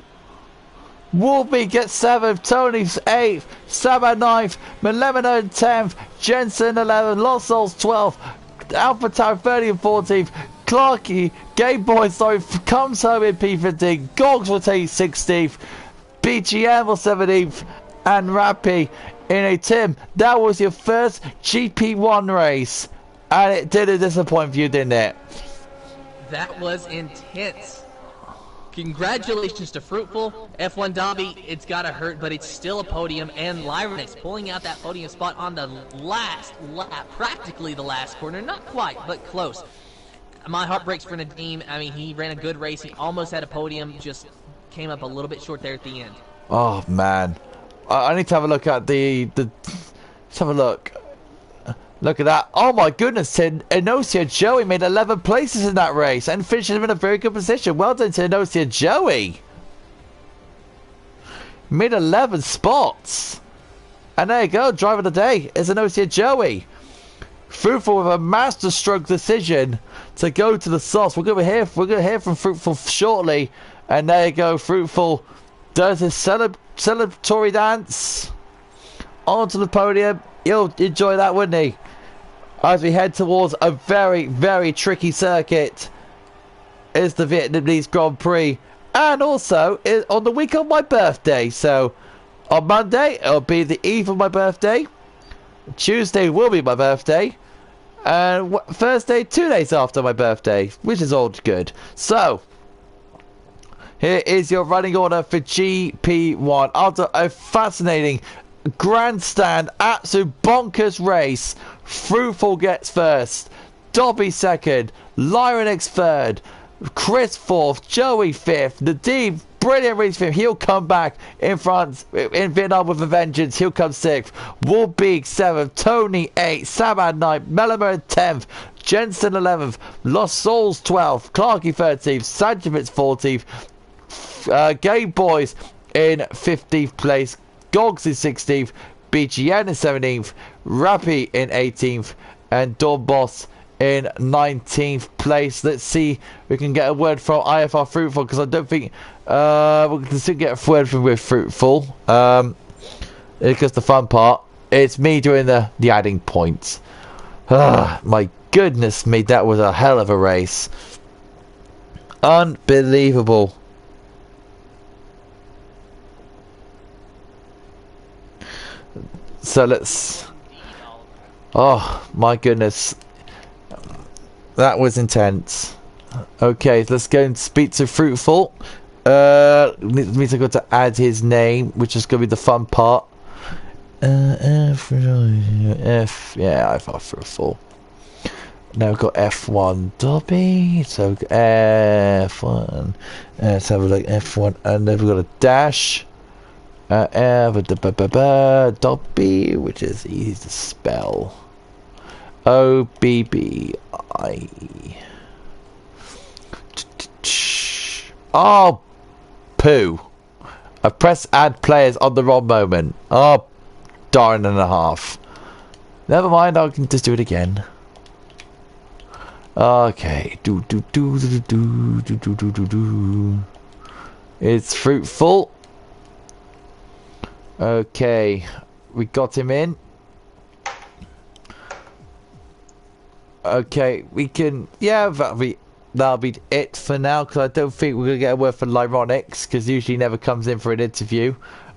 Wolby gets 7th, Tony's 8th, Sabat 9th, Melemino 10th, Jensen 11th, Lost Souls 12th, Alpha Town 30th and 14th, Clarky, Game Boy, comes home in P15, Gogs will take 16th, BGM will 17th, and Rappy in a Tim. That was your first GP1 race, and it didn't disappoint you, didn't it? That was intense. Congratulations to Fruitful. F1 Dobby, it's gotta hurt, but it's still a podium, and Lyronix pulling out that podium spot on the last lap, practically the last corner, not quite, but close. My heart breaks for Nadim. I mean, he ran a good race, he almost had a podium, just came up a little bit short there at the end. Oh man, I need to have a look at let's have a look. Look at that. Oh my goodness, Inosia Joey made 11 places in that race and finished him in a very good position. Well done to Inosia Joey. Made 11 spots. And there you go, driver of the day is Inosia Joey. Fruitful with a masterstroke decision to go to the sauce. We're gonna hear from Fruitful shortly. And there you go, Fruitful does his celebratory dance onto the podium. He'll enjoy that, wouldn't he? As we head towards a very, very tricky circuit is the Vietnamese Grand Prix. And also on the week of my birthday. So on Monday it'll be the eve of my birthday. Tuesday will be my birthday. And Thursday 2 days after my birthday, which is all good. So here is your running order for GP1 after a fascinating grandstand, absolute bonkers race. Fruitful gets first, Dobby second, Lyronix third, Chris fourth, Joey fifth, Nadim, brilliant race for him. He'll come back in front in Vietnam with a vengeance. He'll come sixth, Wolbeek seventh, Tony eighth, Samad ninth, Melamer 10th, Jensen 11th, Lost Souls 12th, Clarky 13th, Sanjevitz 14th, Game Boys in 15th place, Gogs in 16th, BGN in 17th, Rappy in 18th, and Dawn Boss in 19th place. Let's see if we can get a word from IFR Fruitful, because I don't think we can still get a word from with Fruitful. Because the fun part, it's me doing the adding points. My goodness me, that was a hell of a race. Unbelievable. So let's... Oh my goodness, that was intense. Okay, let's go and speak to Fruitful. Means I've got to add his name, which is going to be the fun part. F, yeah, I thought for a full. Now we've got F1 Dobby, so F1, let's have a look, F1, and then we've got a dash, Dobby, which is easy to spell, O-B-B-I. Oh, poo. I pressed add players on the wrong moment. Oh, darn and a half. Never mind, I can just do it again. Okay. It's fruitful. Okay. We got him in. Okay, we can... Yeah, that'll be it for now, because I don't think we're going to get a word for Lyronics, because usually he never comes in for an interview.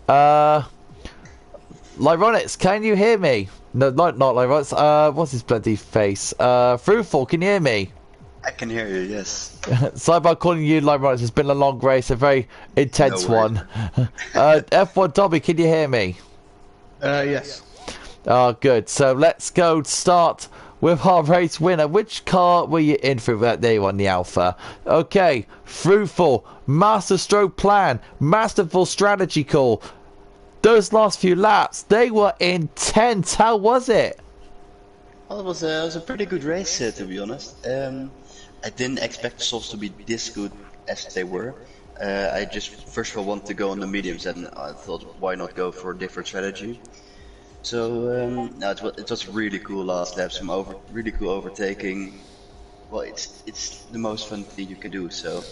Lyronics, can you hear me? No, not Lyronics. What's his bloody face? Fruitful, can you hear me? I can hear you, yes. Sorry about calling you Lyronics. It's been a long race, a very intense one. F1 Dobby, can you hear me? Yes. Oh, good. So let's go start with our race winner. Which car were you in for that day on the Alpha? Okay, fruitful, master stroke plan, masterful strategy call. Those last few laps, they were intense. How was it? Well, it was a pretty good race, to be honest. I didn't expect the softs to be this good as they were. I just first of all wanted to go on the mediums, and I thought, why not go for a different strategy? So no, it was really cool last lap. Some really cool overtaking. Well, it's the most fun thing you can do. So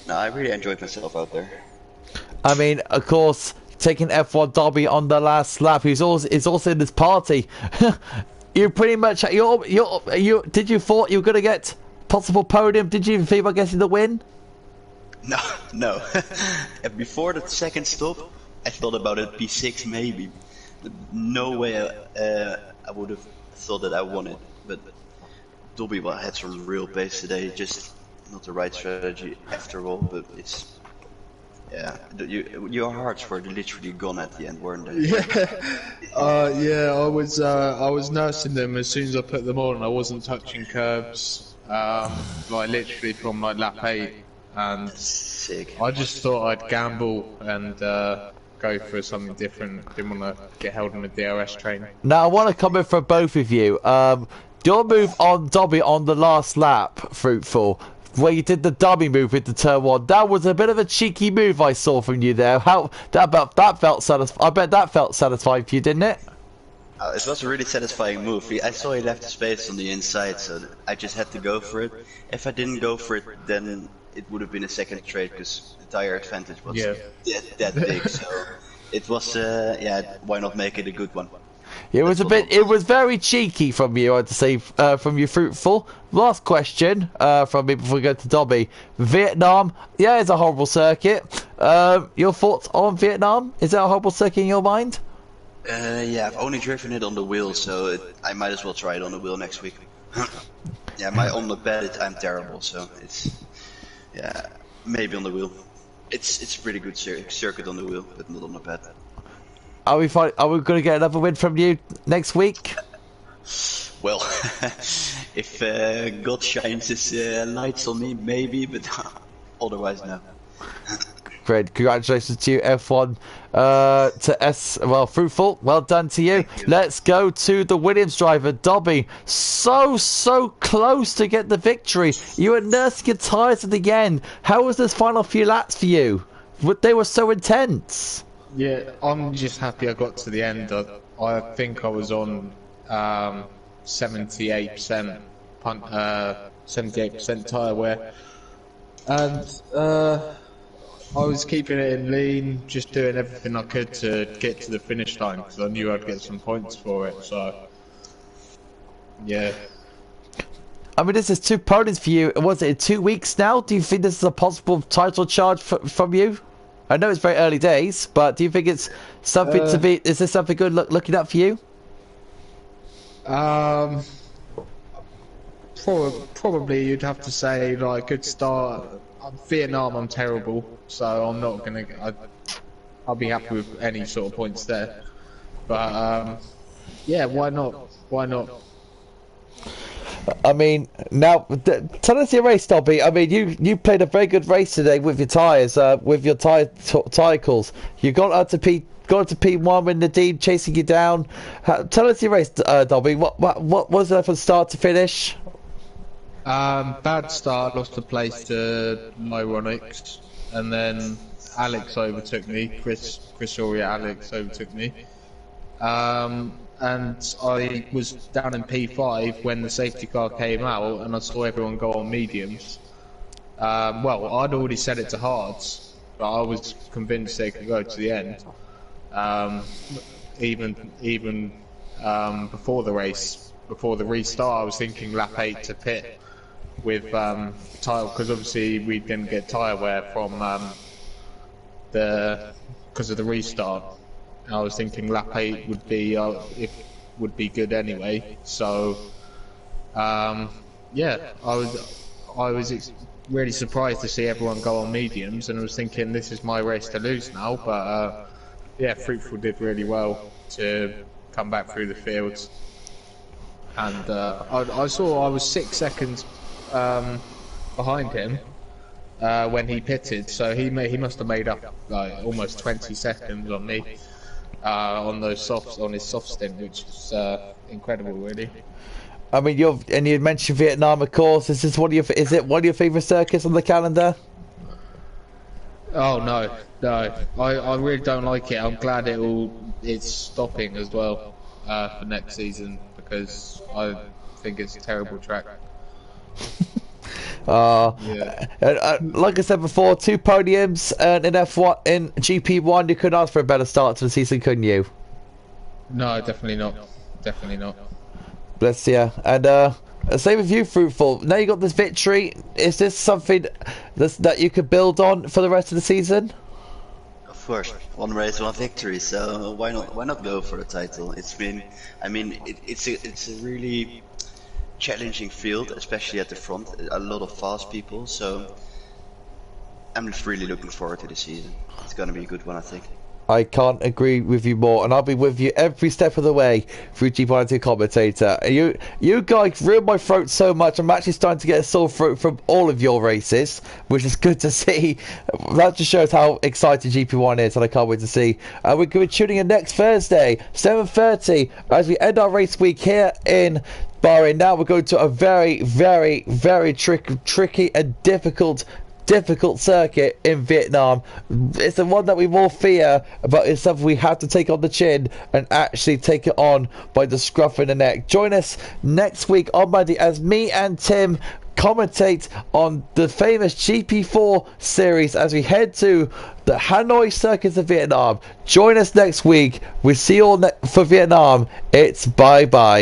no, I really enjoyed myself out there. I mean, of course, taking F1 Dobby on the last lap, is also in this party. You pretty much did you thought you were gonna get possible podium? Did you even think about getting the win? No. Before the second stop, I thought about it P6 maybe. No way I would have thought that I won it, but Dobby had some real pace today, just not the right strategy after all, but it's... Yeah, your hearts were literally gone at the end, weren't they? Yeah, I was nursing them as soon as I put them on. I wasn't touching curbs, like literally from like lap 8, and sick. I just thought I'd gamble and go for something different. Didn't want to get held on the DRS train. Now I want to comment from both of you. Your move on Dobby on the last lap, fruitful, where you did the dummy move with the turn 1. That was a bit of a cheeky move I saw from you there. How that felt satisfying. I bet that felt satisfying for you, didn't it? It was a really satisfying move. I saw he left the space on the inside, so I just had to go for it. If I didn't go for it, then it would have been a second trade, because the tire advantage was that big. So it was, yeah, why not make it a good one? It was very cheeky from you, I'd say, from you, fruitful. Last question from me before we go to Dobby. Vietnam, yeah, it's a horrible circuit. Your thoughts on Vietnam? Is it a horrible circuit in your mind? Yeah, I've only driven it on the wheel, so I might as well try it on the wheel next week. Yeah, on the pad I'm terrible, so it's, yeah, maybe on the wheel. It's a pretty good circuit on the wheel, but not on the pad. Are we fine? Are we going to get another win from you next week? Well, if God shines his lights on me, maybe, but otherwise no. Great, congratulations to you, F1 well, fruitful, well done to you. Let's go to the Williams driver, Dobby. So close to get the victory. You were nursing your tyres at the end. How was this final few laps for you? They were so intense. Yeah, I'm just happy I got to the end. I think I was on 78% 78% tyre wear, and I was keeping it in lean, just doing everything I could to get to the finish line because I knew I'd get some points for it. So, yeah. I mean, this is 2 podiums for you. Was it in 2 weeks now? Do you think this is a possible title charge from you? I know it's very early days, but do you think it's something to be? Is this something good looking up for you? Probably you'd have to say like good start. Vietnam, I'm terrible, so I'm not gonna. I'll be happy with any sort of points there. But yeah, why not? Why not? I mean, now tell us your race, Dobby. I mean, you played a very good race today with your tyres, with your tyre calls. You got up to P1 when Nadine chasing you down. Tell us your race, Dobby. What was it from start to finish? Bad start, lost the place to Lyronics, and then Alex overtook me. Chris or Alex overtook me. And I was down in P5 when the safety car came out, and I saw everyone go on mediums. Well, I'd already set it to hards, but I was convinced they could go to the end. Even before the race, before the restart, I was thinking lap 8 to pit with tyre, because obviously we didn't get tyre wear from because of the restart. I was thinking lap 8 would be good anyway. So yeah, I was really surprised to see everyone go on mediums, and I was thinking this is my race to lose now. But yeah, Fruitful did really well to come back through the fields, and I saw I was 6 seconds behind him when he pitted, so he must have made up like almost 20 seconds on me. On his soft stint, which is incredible, really. I mean, you mentioned Vietnam, of course. Is it one of your favourite circuits on the calendar? Oh no, I really don't like it. I'm glad it's stopping as well for next season, because I think it's a terrible track. Yeah. Like I said before, 2 podiums in F1 in GP1. You couldn't ask for a better start to the season, couldn't you? No, definitely not. Definitely not. Bless you. And same with you, Fruitful. Now you got this victory. Is this something that you could build on for the rest of the season? Of course, one race, one victory. So why not go for the title? It's been, I mean, it's a really challenging field, especially at the front. A lot of fast people, so I'm just really looking forward to the season. It's gonna be a good one, I think. I can't agree with you more, and I'll be with you every step of the way through GP1 commentator. You guys ruined my throat so much. I'm actually starting to get a sore throat from all of your races, which is good to see. That just shows how excited GP1 is, and I can't wait to see. We're going to be tuning in next Thursday, 7:30, as we end our race week here in Bahrain. Now we're going to a very, very, very tricky and difficult circuit in Vietnam. It's the one that we all fear, but it's something we have to take on the chin and actually take it on by the scruff of the neck. Join us next week on Monday as me and Tim commentate on the famous GP4 series as we head to the Hanoi circuits of Vietnam. Join us next week. We'll see you all for Vietnam. It's bye-bye.